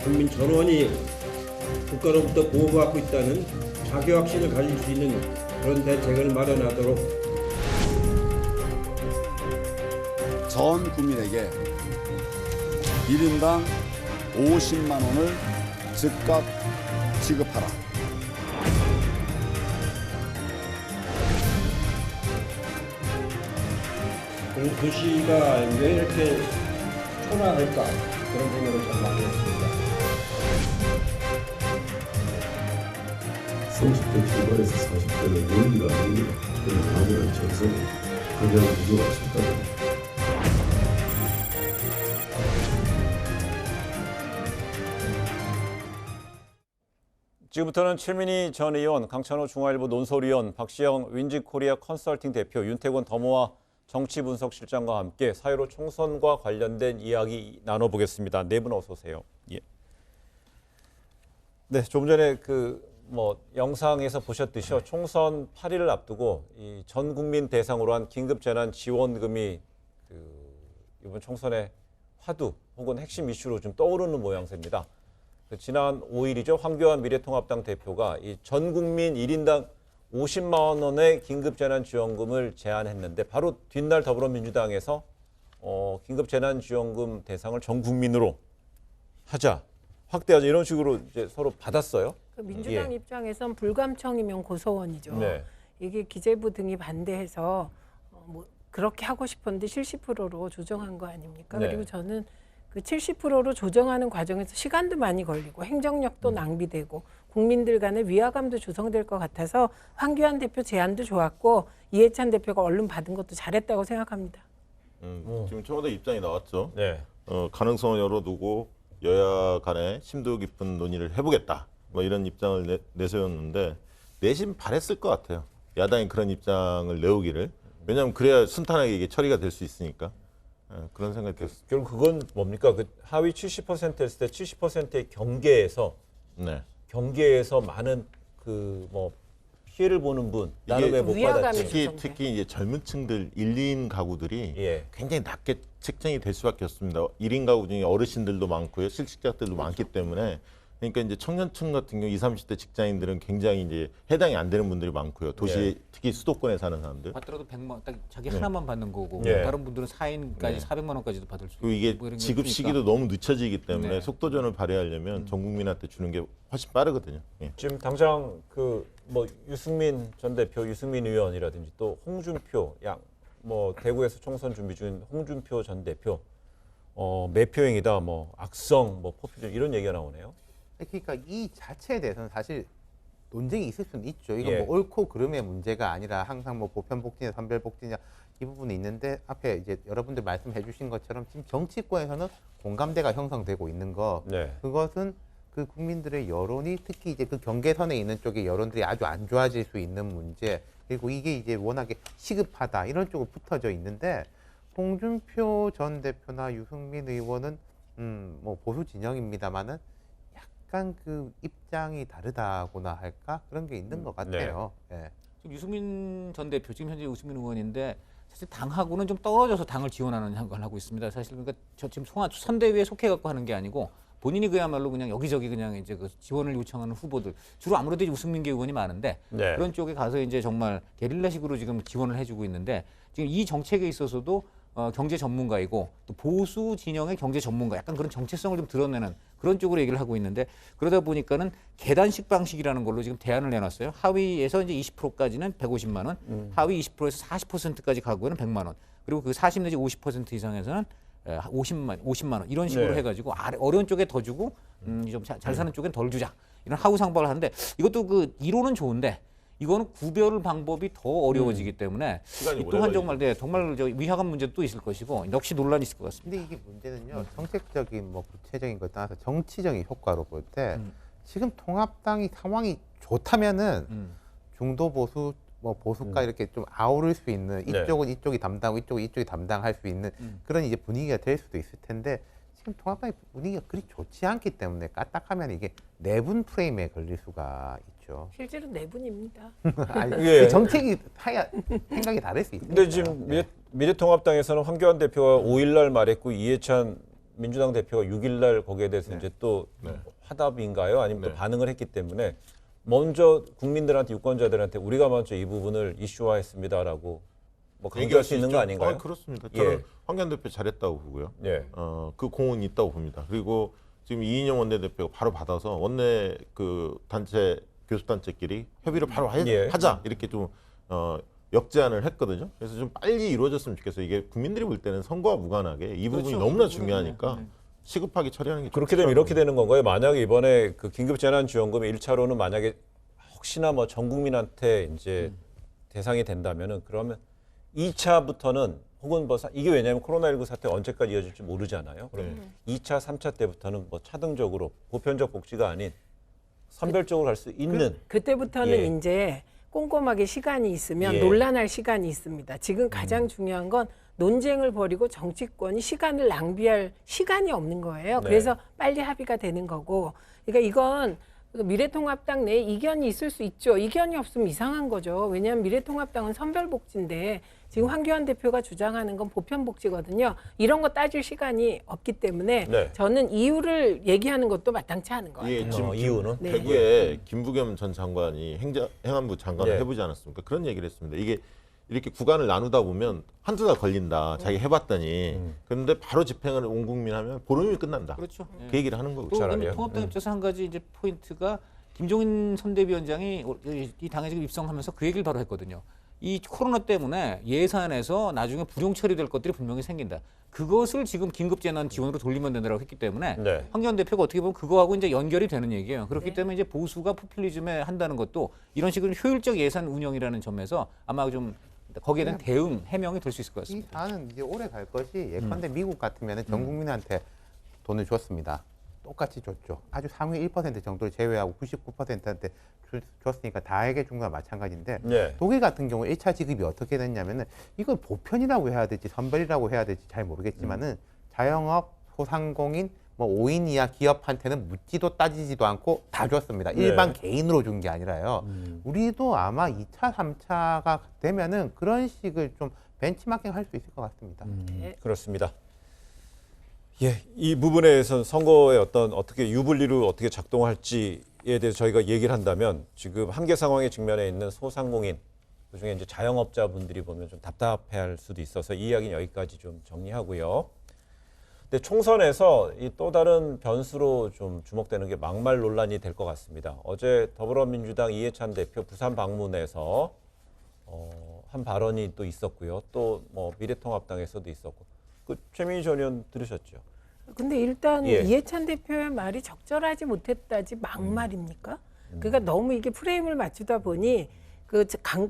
Speaker 8: 국민 전원이 국가로부터 보호받고 있다는 자기 확신을 가질 수 있는 그런 대책을 마련하도록
Speaker 9: 전 국민에게 1인당 50만 원을 즉각 지급하라.
Speaker 8: 도시가 왜 이렇게 초라할까 그런 생각을 좀 많이 했습니다.
Speaker 10: 30대 초반에서 40대는 논리가 아닙니다. 저는 가능한 정성이 그냥 구조가 쉽다.
Speaker 1: 지금부터는 최민희 전 의원, 강찬호 중앙일보 논설위원, 박시영 윈지코리아 컨설팅 대표, 윤태권 더모아 정치분석실장과 함께 4.15 총선과 관련된 이야기 나눠보겠습니다. 네 분 어서 오세요. 예. 네, 조금 전에 영상에서 보셨듯이요. 총선 8일을 앞두고 이 전 국민 대상으로 한 긴급재난지원금이 이번 총선의 화두 혹은 핵심 이슈로 좀 떠오르는 모양새입니다. 지난 5일이죠. 황교안 미래통합당 대표가 이 전 국민 1인당 50만 원의 긴급재난지원금을 제안했는데 바로 뒷날 더불어민주당에서 긴급재난지원금 대상을 전 국민으로 하자, 확대하자 이런 식으로 이제 서로 받았어요.
Speaker 11: 민주당 입장에선 불감청이면 고소원이죠. 네. 이게 기재부 등이 반대해서 그렇게 하고 싶었는데 70%로 조정한 거 아닙니까? 네. 그리고 저는 그 70%로 조정하는 과정에서 시간도 많이 걸리고 행정력도 낭비되고 국민들 간의 위화감도 조성될 것 같아서 황교안 대표 제안도 좋았고 이해찬 대표가 얼른 받은 것도 잘했다고 생각합니다.
Speaker 12: 지금 청와대 입장이 나왔죠.
Speaker 1: 네.
Speaker 12: 가능성을 열어두고 여야 간에 심도 깊은 논의를 해보겠다. 이런 입장을 내세웠는데 내심 바랬을 것 같아요. 야당이 그런 입장을 내오기를. 왜냐하면 그래야 순탄하게 이게 처리가 될 수 있으니까. 그런 생각이 들었어요.
Speaker 1: 결국 그건 뭡니까? 그 하위 70% 했을 때 70%의 경계에서 경계에서 많은 피해를 보는 분 나름의 못 받았지.
Speaker 12: 특히 이제 젊은 층들 1, 2인 가구들이 굉장히 낮게 책정이 될 수밖에 없습니다. 1인 가구 중에 어르신들도 많고요. 실직자들도 많기 때문에 그러니까 이제 청년층 같은 경우 20, 30대 직장인들은 굉장히 이제 해당이 안 되는 분들이 많고요. 도시 특히 수도권에 사는 사람들.
Speaker 13: 받더라도 100만 딱 자기 하나만 받는 거고 다른 분들은 4인까지 400만 원까지도 받을 수 있고.
Speaker 12: 이게 지급 시기도 너무 늦춰지기 때문에 속도전을 발휘하려면 전 국민한테 주는 게 훨씬 빠르거든요.
Speaker 1: 지금 당장 유승민 전 대표, 유승민 의원이라든지 또 홍준표 대구에서 총선 준비 중인 홍준표 전 대표 매표행위다, 악성, 포퓰리즘 이런 얘기가 나오네요.
Speaker 14: 그러니까 이 자체에 대해서는 사실 논쟁이 있을 수는 있죠. 이건 옳고 그름의 문제가 아니라 항상 보편복지냐 선별복지냐 이 부분이 있는데 앞에 이제 여러분들 말씀해 주신 것처럼 지금 정치권에서는 공감대가 형성되고 있는 거 그것은 그 국민들의 여론이 특히 이제 그 경계선에 있는 쪽의 여론들이 아주 안 좋아질 수 있는 문제 그리고 이게 이제 워낙에 시급하다 이런 쪽으로 붙어져 있는데 홍준표 전 대표나 유승민 의원은 보수 진영입니다만은 약간 그 입장이 다르다고나 할까 그런 게 있는 것 같아요.
Speaker 13: 지금 유승민 전 대표 지금 현재 유승민 의원인데 사실 당하고는 좀 떨어져서 당을 지원하는 걸 하고 있습니다. 사실 그러니까 저 지금 선대위에 속해 갖고 하는 게 아니고 본인이 그야말로 그냥 여기저기 그냥 이제 그 지원을 요청하는 후보들 주로 아무래도 유승민계 의원이 많은데 그런 쪽에 가서 이제 정말 게릴라식으로 지금 지원을 해주고 있는데 지금 이 정책에 있어서도 경제 전문가이고 또 보수 진영의 경제 전문가 약간 그런 정체성을 좀 드러내는 그런 쪽으로 얘기를 하고 있는데 그러다 보니까는 계단식 방식이라는 걸로 지금 대안을 내놨어요. 하위에서 이제 20%까지는 150만 원, 하위 20%에서 40%까지 가고는 100만 원, 그리고 그 40 내지 50% 이상에서는 50만 원 이런 식으로 해가지고 어려운 쪽에 더 주고 좀 잘 사는 쪽엔 덜 주자 이런 하우 상박을 하는데 이것도 그 이론은 좋은데 이거는 구별 방법이 더 어려워지기 때문에 또한 정말 위화감 문제도 또 있을 것이고 역시 논란이 있을 것 같습니다.
Speaker 14: 근데 이게 문제는요 정책적인 구체적인 것 떠나서 정치적인 효과로 볼 때 지금 통합당이 상황이 좋다면은 중도 보수 보수가 이렇게 좀 아우를 수 있는 이쪽은 이쪽이 담당하고 이쪽은 이쪽이 담당할 수 있는 그런 이제 분위기가 될 수도 있을 텐데 지금 통합당의 분위기가 그리 좋지 않기 때문에 까딱하면 이게 내분 프레임에 걸릴 수가 있죠.
Speaker 11: 실제로 내분입니다.
Speaker 14: 그 정책이 생각이 다를 수 있습니다.
Speaker 1: 근데 지금 미래통합당에서는 황교안 대표가 5일날 말했고 이해찬 민주당 대표가 6일날 거기에 대해서 이제 또 화답인가요? 아니면 또 반응을 했기 때문에 먼저 국민들한테 유권자들한테 우리가 먼저 이 부분을 이슈화했습니다라고
Speaker 15: 뭐 강조할 수 있는 거 아닌가요?
Speaker 12: 그렇습니다. 저는 황교안 대표 잘했다고 보고요. 그 공은 있다고 봅니다. 그리고 지금 이인영 원내대표가 바로 받아서 원내 그 단체 교수단체끼리 협의를 바로 하자 이렇게 좀 역제안을 했거든요. 그래서 좀 빨리 이루어졌으면 좋겠어요. 이게 국민들이 볼 때는 선거와 무관하게 이 부분이 너무나 중요하니까 시급하게 처리하는 게
Speaker 15: 그렇게 되면 이렇게 되는 건가요? 만약에 이번에 그 긴급재난지원금 1차로는 만약에 혹시나 뭐 전 국민한테 이제 대상이 된다면은 그러면 2차부터는 혹은 뭐 이게 왜냐하면 코로나19 사태 언제까지 이어질지 모르잖아요. 그럼 2차, 3차 때부터는 뭐 차등적으로 보편적 복지가 아닌 선별적으로 갈 수 있는
Speaker 11: 그때부터는 이제 꼼꼼하게 시간이 있으면 논란할 시간이 있습니다. 지금 가장 중요한 건 논쟁을 벌이고 정치권이 시간을 낭비할 시간이 없는 거예요. 그래서 빨리 합의가 되는 거고. 그러니까 이건 미래통합당 내에 이견이 있을 수 있죠. 이견이 없으면 이상한 거죠. 왜냐하면 미래통합당은 선별복지인데 지금 황교안 대표가 주장하는 건 보편복지거든요. 이런 거 따질 시간이 없기 때문에 저는 이유를 얘기하는 것도 마땅치 않은 것 같아요.
Speaker 12: 지금
Speaker 15: 이유는?
Speaker 12: 대구에 김부겸 전 장관이 행안부 장관을 해보지 않았습니까? 그런 얘기를 했습니다. 이게 이렇게 구간을 나누다 보면 한두 달 걸린다. 자기 해봤더니. 그런데 바로 집행을 온 국민 하면 보름이면 끝난다.
Speaker 13: 그렇죠.
Speaker 12: 그 얘기를 하는 거고.
Speaker 13: 통합당 입장에서 한 가지 이제 포인트가 김종인 선대위원장이 이 당에 지금 입성하면서 그 얘기를 바로 했거든요. 이 코로나 때문에 예산에서 나중에 불용 처리될 것들이 분명히 생긴다. 그것을 지금 긴급재난 지원으로 돌리면 된다고 했기 때문에 황교안 대표가 어떻게 보면 그거하고 이제 연결이 되는 얘기예요. 그렇기 때문에 이제 보수가 포퓰리즘에 한다는 것도 이런 식으로 효율적 예산 운영이라는 점에서 아마 좀 거기에 대한 대응, 해명이 될 수 있을 것 같습니다.
Speaker 14: 이 사안은 이제 오래 갈 것이 예컨대 미국 같으면 전 국민한테 돈을 줬습니다. 똑같이 줬죠. 아주 상위 1% 정도를 제외하고 99%한테 줬으니까 다에게 준 거와 마찬가지인데 독일 같은 경우 1차 지급이 어떻게 됐냐면은 이걸 보편이라고 해야 될지 선별이라고 해야 될지 잘 모르겠지만은 자영업, 소상공인, 뭐 5인 이하 기업한테는 묻지도 따지지도 않고 다 줬습니다. 일반 개인으로 준 게 아니라요. 우리도 아마 2차, 3차가 되면은 그런 식을 좀 벤치마킹 할 수 있을 것 같습니다.
Speaker 15: 그렇습니다. 이 부분에서 선거에 어떻게 유불리로 어떻게 작동할지에 대해서 저희가 얘기를 한다면 지금 한계 상황에 직면해 있는 소상공인 그중에 이제 자영업자분들이 보면 좀 답답해할 수도 있어서 이 이야기는 여기까지 좀 정리하고요. 근데 총선에서 이 또 다른 변수로 좀 주목되는 게 막말 논란이 될 것 같습니다. 어제 더불어민주당 이해찬 대표 부산 방문에서 한 발언이 또 있었고요. 또 뭐 미래통합당에서도 있었고. 최민희 전 의원 들으셨죠?
Speaker 11: 근데 일단 이해찬 대표의 말이 적절하지 못했다지 막말입니까? 그러니까 너무 이게 프레임을 맞추다 보니 그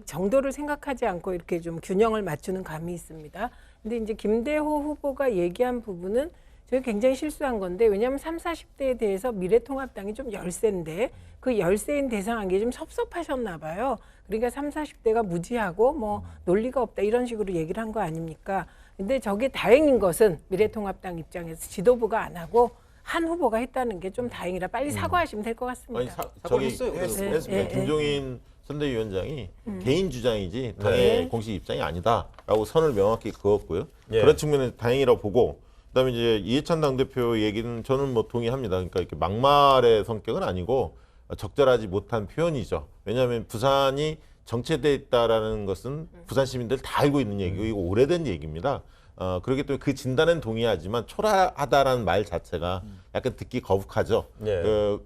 Speaker 11: 정도를 생각하지 않고 이렇게 좀 균형을 맞추는 감이 있습니다. 근데 이제 김대호 후보가 얘기한 부분은 저희 굉장히 실수한 건데 왜냐하면 30, 40대에 대해서 미래통합당이 좀 열세인데 그 열세인 대상한 게 좀 섭섭하셨나 봐요. 그러니까 30, 40대가 무지하고 뭐 논리가 없다 이런 식으로 얘기를 한 거 아닙니까? 근데 저게 다행인 것은 미래통합당 입장에서 지도부가 안 하고 한 후보가 했다는 게 좀 다행이라 빨리 사과하시면 될 것 같습니다.
Speaker 12: 저기 했습니다. 김종인 선대위원장이 개인 주장이지 당의 공식 입장이 아니다라고 선을 명확히 그었고요. 그런 측면에서 다행이라고 보고 그다음에 이제 이해찬 당대표 얘기는 저는 뭐 동의합니다. 그러니까 이렇게 막말의 성격은 아니고 적절하지 못한 표현이죠. 왜냐하면 부산이 정체돼 있다라는 것은 부산 시민들 다 알고 있는 얘기고 이거 오래된 얘기입니다. 그렇기 때문에 그 진단은 동의하지만 초라하다라는 말 자체가 약간 듣기 거북하죠.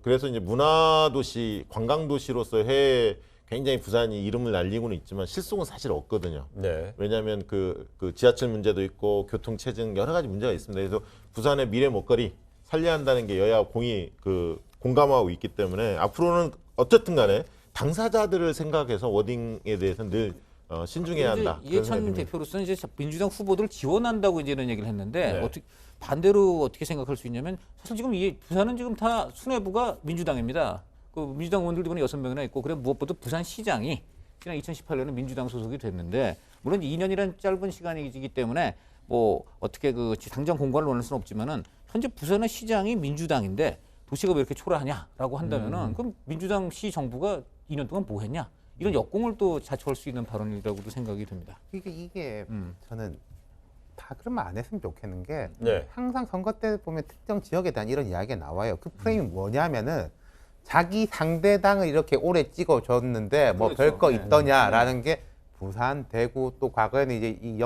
Speaker 12: 그래서 이제 문화도시, 관광도시로서 해외 굉장히 부산이 이름을 날리고는 있지만 실속은 사실 없거든요. 왜냐하면 그 지하철 문제도 있고 교통체증 여러 가지 문제가 있습니다. 그래서 부산의 미래 먹거리 살려야 한다는 게 여야 공감하고 있기 때문에 앞으로는 어쨌든 간에 당사자들을 생각해서 워딩에 대해서는 늘 신중해야 한다.
Speaker 13: 이해찬 대표로서는 이제 민주당 후보들을 지원한다고 이제 이런 얘기를 했는데 어떻게 반대로 어떻게 생각할 수 있냐면 사실 지금 부산은 지금 다 수뇌부가 민주당입니다. 그 민주당 의원들도 이번에 6명이나 있고 그래 무엇보다 부산시장이 지난 2018년에 민주당 소속이 됐는데 물론 2년이라는 짧은 시간이기 때문에 뭐 어떻게 그 당장 공관을 원할 수는 없지만은 현재 부산의 시장이 민주당인데 도시가 왜 이렇게 초라하냐라고 한다면은 그럼 민주당 시 정부가 2년 동안 뭐 했냐? 이런 역공을 또 자초할 수 있는 발언이라고도 생각이 듭니다.
Speaker 14: 이게 저는 다 그러면 안 했으면 좋겠는 게 항상 선거 때 보면 특정 지역에 대한 이런 이야기가 나와요. 그 프레임이 뭐냐면은 자기 상대당을 이렇게 오래 찍어줬는데 뭐 별거 있더냐라는 게 부산, 대구 또 과거에는 이제 이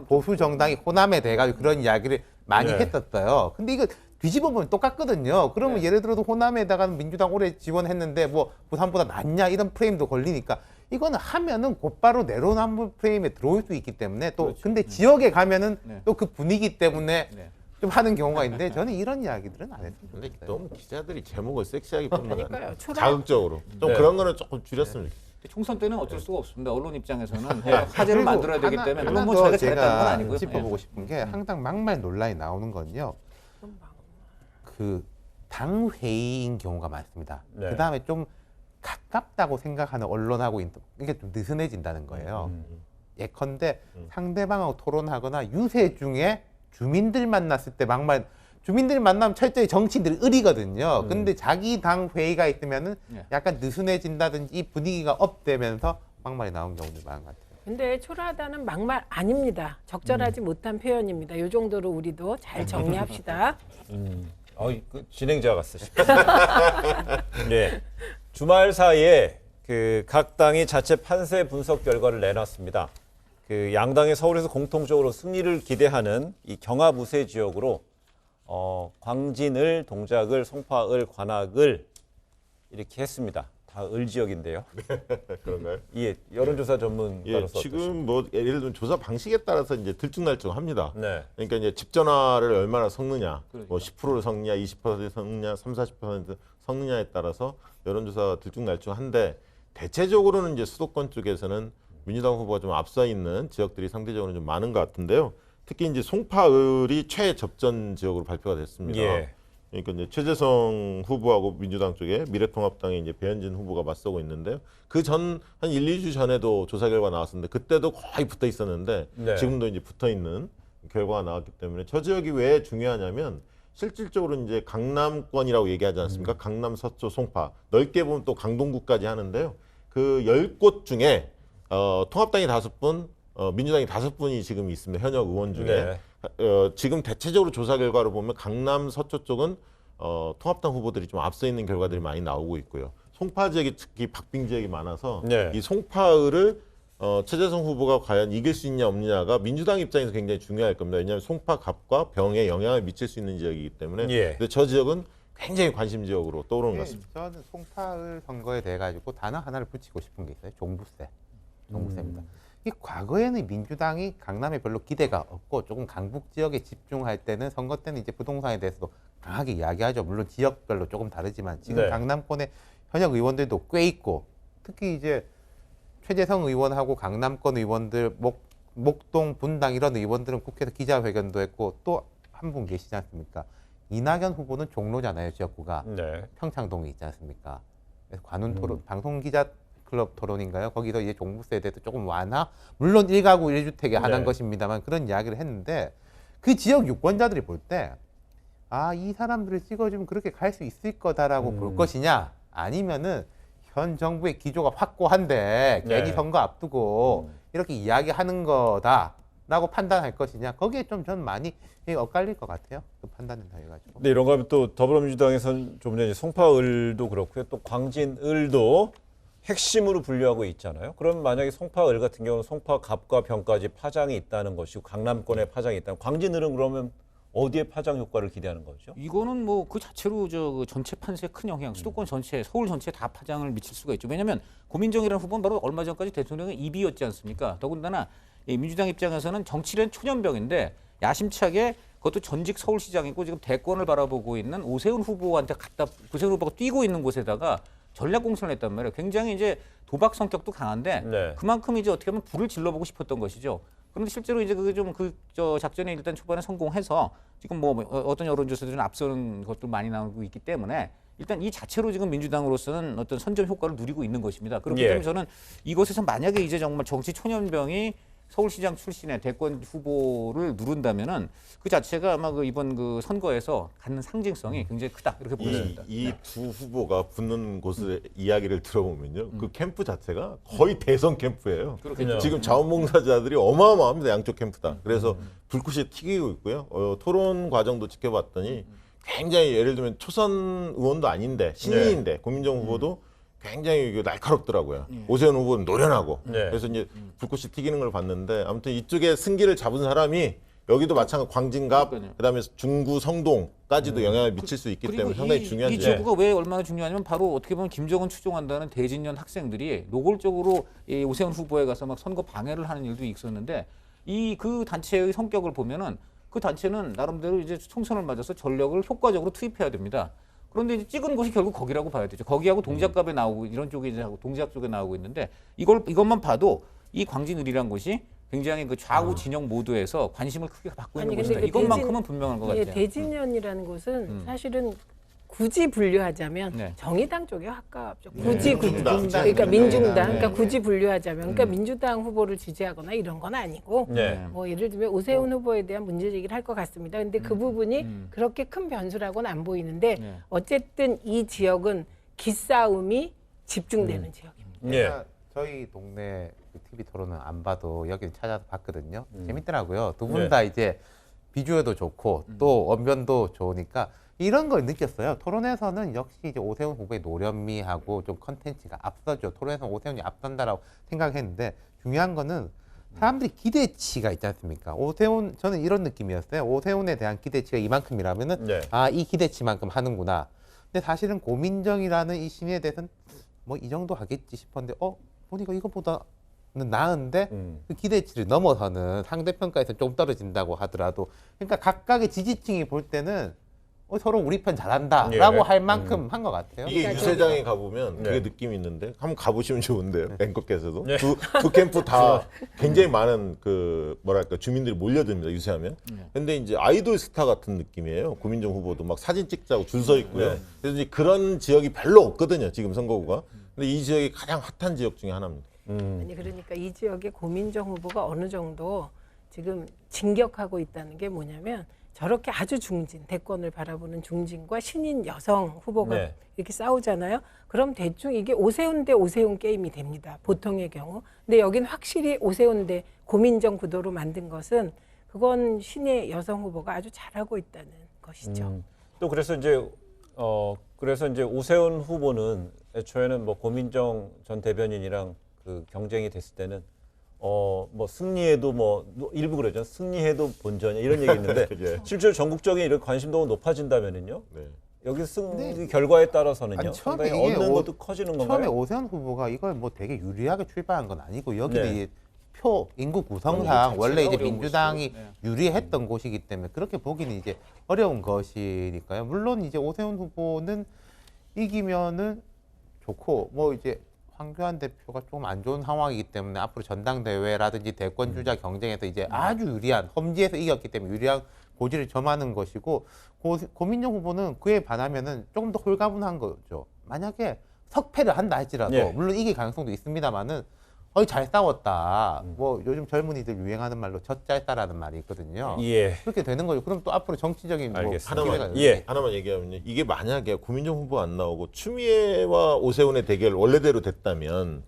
Speaker 14: 보수 정당이 호남에 돼가지고 그런 이야기를 많이 했었어요. 근데 이거 뒤집어 보면 똑같거든요. 그러면 예를 들어서 호남에다가 민주당 오래 지원했는데 뭐 부산보다 낫냐 이런 프레임도 걸리니까 이거는 하면은 곧바로 내로남불 프레임에 들어올 수 있기 때문에 또 근데 지역에 가면은 또 그 분위기 때문에 좀 하는 경우가 있는데 저는 이런 이야기들은 안 했으면 좋겠어요.
Speaker 12: 너무 기자들이 제목을 섹시하게 뽑는 거
Speaker 11: 그러니까요.
Speaker 12: 자극적으로 좀 그런 거는 조금 줄였으면 좋겠어요.
Speaker 13: 총선 때는 어쩔 수가 없습니다. 언론 입장에서는 화제를 만들어야 되기 때문에 물론 뭐 저희가 잘했다는 건 아니고요.
Speaker 14: 짚어보고 싶은 게 항상 막말 논란이 나오는 건요. 그 당 회의인 경우가 많습니다. 그 다음에 좀 가깝다고 생각하는 언론하고 이게 좀 느슨해진다는 거예요. 예컨대 상대방하고 토론하거나 유세 중에 주민들 만났을 때 막말 주민들 만나면 철저히 정치인들이 의리거든요. 근데 자기 당 회의가 있으면은 약간 느슨해진다든지 이 분위기가 업되면서 막말이 나온 경우도 많은 것 같아요.
Speaker 11: 근데 초라하다는 막말 아닙니다. 적절하지 못한 표현입니다. 이 정도로 우리도 잘 정리합시다.
Speaker 15: 그 진행자 같으시죠. 네. 주말 사이에 그 각 당이 자체 판세 분석 결과를 내놨습니다. 그 양당이 서울에서 공통적으로 승리를 기대하는 이 경합우세 지역으로 광진을, 동작을, 송파을, 관악을 이렇게 했습니다. 다 을 지역인데요.
Speaker 12: 그런가요?
Speaker 15: 예, 여론조사 전문가로서
Speaker 12: 지금 뭐 예를 들면 조사 방식에 따라서 이제 들쭉날쭉합니다. 그러니까 이제 집 전화를 얼마나 섞느냐, 뭐 10%를 섞느냐, 20% 섞느냐, 30-40% 섞느냐에 따라서 여론조사가 들쭉날쭉한데 대체적으로는 이제 수도권 쪽에서는 민주당 후보가 좀 앞서 있는 지역들이 상대적으로 좀 많은 것 같은데요. 특히 이제 송파을이 최접전 지역으로 발표가 됐습니다. 그러니까 이제 최재성 후보하고 민주당 쪽에 미래통합당의 이제 배현진 후보가 맞서고 있는데요. 그 전 한 1, 2주 전에도 조사 결과 나왔었는데 그때도 거의 붙어 있었는데 지금도 이제 붙어 있는 결과가 나왔기 때문에 저 지역이 왜 중요하냐면 실질적으로 이제 강남권이라고 얘기하지 않습니까? 강남, 서초, 송파 넓게 보면 또 강동구까지 하는데요. 그 10곳 중에 통합당이 5분, 민주당이 5분이 지금 있습니다. 현역 의원 중에. 지금 대체적으로 조사 결과로 보면 강남, 서초 쪽은 통합당 후보들이 좀 앞서 있는 결과들이 많이 나오고 있고요. 송파 지역이 특히 박빙 지역이 많아서 이 송파을을 최재성 후보가 과연 이길 수 있냐 없느냐가 민주당 입장에서 굉장히 중요할 겁니다. 왜냐하면 송파 갑과 병에 영향을 미칠 수 있는 지역이기 때문에 근데 저 지역은 굉장히 관심 지역으로 떠오르는 것 같습니다.
Speaker 14: 저는 송파을 선거에 대해 가지고 단어 하나를 붙이고 싶은 게 있어요. 종부세. 종부세입니다. 이 과거에는 민주당이 강남에 별로 기대가 없고 조금 강북 지역에 집중할 때는 선거 때는 이제 부동산에 대해서도 강하게 이야기하죠. 물론 지역별로 조금 다르지만 지금 강남권에 현역 의원들도 꽤 있고 특히 이제 최재성 의원하고 강남권 의원들 목동, 분당 이런 의원들은 국회에서 기자회견도 했고 또 한 분 계시지 않습니까? 이낙연 후보는 종로잖아요. 지역구가. 평창동에 있지 않습니까? 그래서 관훈 토론, 방송기자 클럽 토론인가요? 거기서 이제 종부세에 대해서 조금 완화, 물론 1가구 1주택에 한한 것입니다만 그런 이야기를 했는데 그 지역 유권자들이 볼 때 이 사람들을 찍어주면 그렇게 갈 수 있을 거다라고 볼 것이냐 아니면은 현 정부의 기조가 확고한데 괜히 선거 앞두고 이렇게 이야기하는 거다라고 판단할 것이냐 거기에 좀 전 많이 엇갈릴 것 같아요. 그 판단을 다 해가지고.
Speaker 15: 근데 이런 거 하면 또 더불어민주당에서는 좀 전에 송파을도 그렇고요. 또 광진을도 핵심으로 분류하고 있잖아요. 그럼 만약에 송파을 같은 경우는 송파 갑과 병까지 파장이 있다는 것이고 강남권에 파장이 있다면 광진을은 그러면 어디에 파장 효과를 기대하는 거죠?
Speaker 13: 이거는 뭐 그 자체로 그 전체 판세에 큰 영향, 수도권 전체, 서울 전체에 다 파장을 미칠 수가 있죠. 왜냐하면 고민정이라는 후보는 바로 얼마 전까지 대통령의 입이었지 않습니까? 더군다나 이 민주당 입장에서는 정치는 초년병인데 야심차게 그것도 전직 서울시장이고 지금 대권을 바라보고 있는 오세훈 후보한테 오세훈 후보가 뛰고 있는 곳에다가 전략 공천을 했단 말이에요. 굉장히 이제 도박 성격도 강한데 그만큼 이제 어떻게 보면 불을 질러보고 싶었던 것이죠. 그런데 실제로 이제 저 작전에 일단 초반에 성공해서 지금 뭐 어떤 여론조사들은 앞서는 것도 많이 나오고 있기 때문에 일단 이 자체로 지금 민주당으로서는 어떤 선점 효과를 누리고 있는 것입니다. 그렇기 때문에 저는 이곳에서 만약에 이제 정말 정치 초년병이 서울시장 출신의 대권 후보를 누른다면은 그 자체가 아마 이번 선거에서 갖는 상징성이 굉장히 크다 이렇게 보입니다.
Speaker 12: 이 두 후보가 붙는 곳의 이야기를 들어보면요, 그 캠프 자체가 거의 대선 캠프예요.
Speaker 13: 그렇겠죠.
Speaker 12: 지금 자원봉사자들이 어마어마합니다. 양쪽 캠프다. 그래서 불꽃이 튀기고 있고요. 토론 과정도 지켜봤더니 굉장히 예를 들면 초선 의원도 아닌데 신인인데 고민정 후보도 굉장히 날카롭더라고요. 오세훈 후보는 노련하고.
Speaker 15: 네.
Speaker 12: 그래서 이제 불꽃이 튀기는 걸 봤는데 아무튼 이쪽에 승기를 잡은 사람이 여기도 마찬가지 광진갑, 그다음에 중구 성동까지도 영향을 미칠 수 있기 때문에 상당히 중요한
Speaker 13: 이 지역구가 왜 얼마나 중요하냐면 바로 어떻게 보면 김정은 추종한다는 대진년 학생들이 노골적으로 이 오세훈 후보에 가서 막 선거 방해를 하는 일도 있었는데 그 단체의 성격을 보면은 그 단체는 나름대로 이제 총선을 맞아서 전력을 효과적으로 투입해야 됩니다. 그런데 이제 찍은 곳이 결국 거기라고 봐야 되죠. 거기하고 동작갑에 나오고 이런 쪽에 이제 하고 동작 쪽에 나오고 있는데 이것만 봐도 이 광진을이란 곳이 굉장히 그 좌우 진영 모두에서 관심을 크게 받고 있는 곳이다. 이것만큼은 분명한 것 같아요.
Speaker 11: 대진년이라는 곳은 사실은 굳이 분류하자면 정의당 쪽에 가깝죠. 굳이 그러니까 민중당, 그러니까 굳이 분류하자면, 그러니까 민주당 후보를 지지하거나 이런 건 아니고, 뭐 예를 들면 오세훈 후보에 대한 문제 제기를 할 것 같습니다. 근데 그 부분이 그렇게 큰 변수라고는 안 보이는데 어쨌든 이 지역은 기싸움이 집중되는 지역입니다.
Speaker 14: 저희 동네 TV 토론은 안 봐도 여기는 찾아서 봤거든요. 재밌더라고요. 두 분 다 이제 비주얼도 좋고 또 언변도 좋으니까 이런 걸 느꼈어요. 토론에서는 역시 이제 오세훈 후보의 노련미하고 좀 컨텐츠가 앞서죠. 토론에서는 오세훈이 앞선다라고 생각했는데 중요한 거는 사람들이 기대치가 있지 않습니까? 오세훈, 저는 이런 느낌이었어요. 오세훈에 대한 기대치가 이만큼이라면은 이 기대치만큼 하는구나. 근데 사실은 고민정이라는 이 신에 대해서는 뭐 이 정도 하겠지 싶었는데 보니까 이것보다는 나은데 그 기대치를 넘어서는 상대평가에서 좀 떨어진다고 하더라도 그러니까 각각의 지지층이 볼 때는 서로 우리 편 잘한다라고 할 만큼 한 것 같아요.
Speaker 12: 이게 유세장에 가보면 그게 느낌이 있는데 한번 가보시면 좋은데요. 앵커께서도 두 캠프 다 굉장히 많은 주민들이 몰려듭니다. 유세하면. 근데 이제 아이돌 스타 같은 느낌이에요. 고민정 후보도 막 사진 찍자고 줄 서 있고요. 그래서 이제 그런 지역이 별로 없거든요. 지금 선거구가. 근데 이 지역이 가장 핫한 지역 중에 하나입니다.
Speaker 11: 아니 그러니까 이 지역의 고민정 후보가 어느 정도 지금 진격하고 있다는 게 뭐냐면 저렇게 아주 중진, 대권을 바라보는 중진과 신인 여성 후보가 이렇게 싸우잖아요. 그럼 대충 이게 오세훈 대 오세훈 게임이 됩니다. 보통의 경우. 근데 여긴 확실히 오세훈 대 고민정 구도로 만든 것은 그건 신의 여성 후보가 아주 잘하고 있다는 것이죠.
Speaker 15: 또 그래서 이제 오세훈 후보는 애초에는 뭐 고민정 전 대변인이랑 그 경쟁이 됐을 때는 뭐 승리해도 일부 그러죠. 승리해도 본전이야 이런 얘기 있는데 실제로 전국적인 이런 관심도가 높아진다면은요. 여기 승리 결과에 따라서는요. 상당히 얻는 것도 커지는 건가요?
Speaker 14: 처음에 오세훈 후보가 이걸 뭐 되게 유리하게 출발한 건 아니고 여기는 인구 구성상 원래 이제 민주당이 유리했던 곳이기 때문에 그렇게 보기는 이제 어려운 것이니까요. 물론 이제 오세훈 후보는 이기면은 좋고 뭐 이제 황교안 대표가 좀 안 좋은 상황이기 때문에 앞으로 전당대회라든지 대권 주자 경쟁에서 이제 아주 유리한 험지에서 이겼기 때문에 유리한 고지를 점하는 것이고 고민정 후보는 그에 반하면은 조금 더 홀가분한 거죠. 만약에 석패를 한다 할지라도 물론 이길 가능성도 있습니다만은 잘 싸웠다. 뭐 요즘 젊은이들 유행하는 말로 젖잘싸라는 말이 있거든요. 그렇게 되는 거죠. 그럼 또 앞으로 정치적인
Speaker 12: 하나만 얘기하면요. 이게 만약에 고민정 후보 안 나오고 추미애와 오세훈의 대결 원래대로 됐다면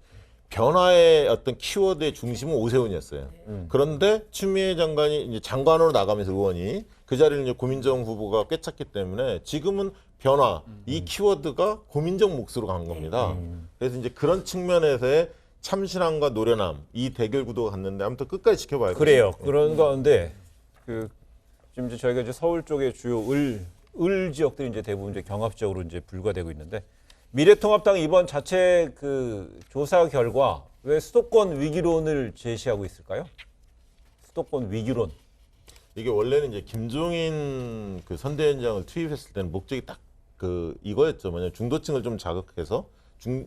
Speaker 12: 변화의 어떤 키워드의 중심은 오세훈이었어요. 그런데 추미애 장관이 이제 장관으로 나가면서 의원이 그 자리를 이제 고민정 후보가 꿰찼기 때문에 지금은 변화 이 키워드가 고민정 몫으로 간 겁니다. 그래서 이제 그런 측면에서의 참신함과 노련함 이 대결 구도가 갔는데 아무튼 끝까지 지켜봐야 돼요.
Speaker 15: 그래요. 그런 가운데 지금 이제 저희가 이제 서울 쪽의 주요 을 지역들이 이제 대부분 이제 경합적으로 이제 불과되고 있는데 미래통합당이 이번 자체 조사 결과 왜 수도권 위기론을 제시하고 있을까요? 수도권 위기론.
Speaker 12: 이게 원래는 이제 김종인 선대위원장을 투입했을 때는 목적이 딱 이거였죠. 뭐냐 중도층을 좀 자극해서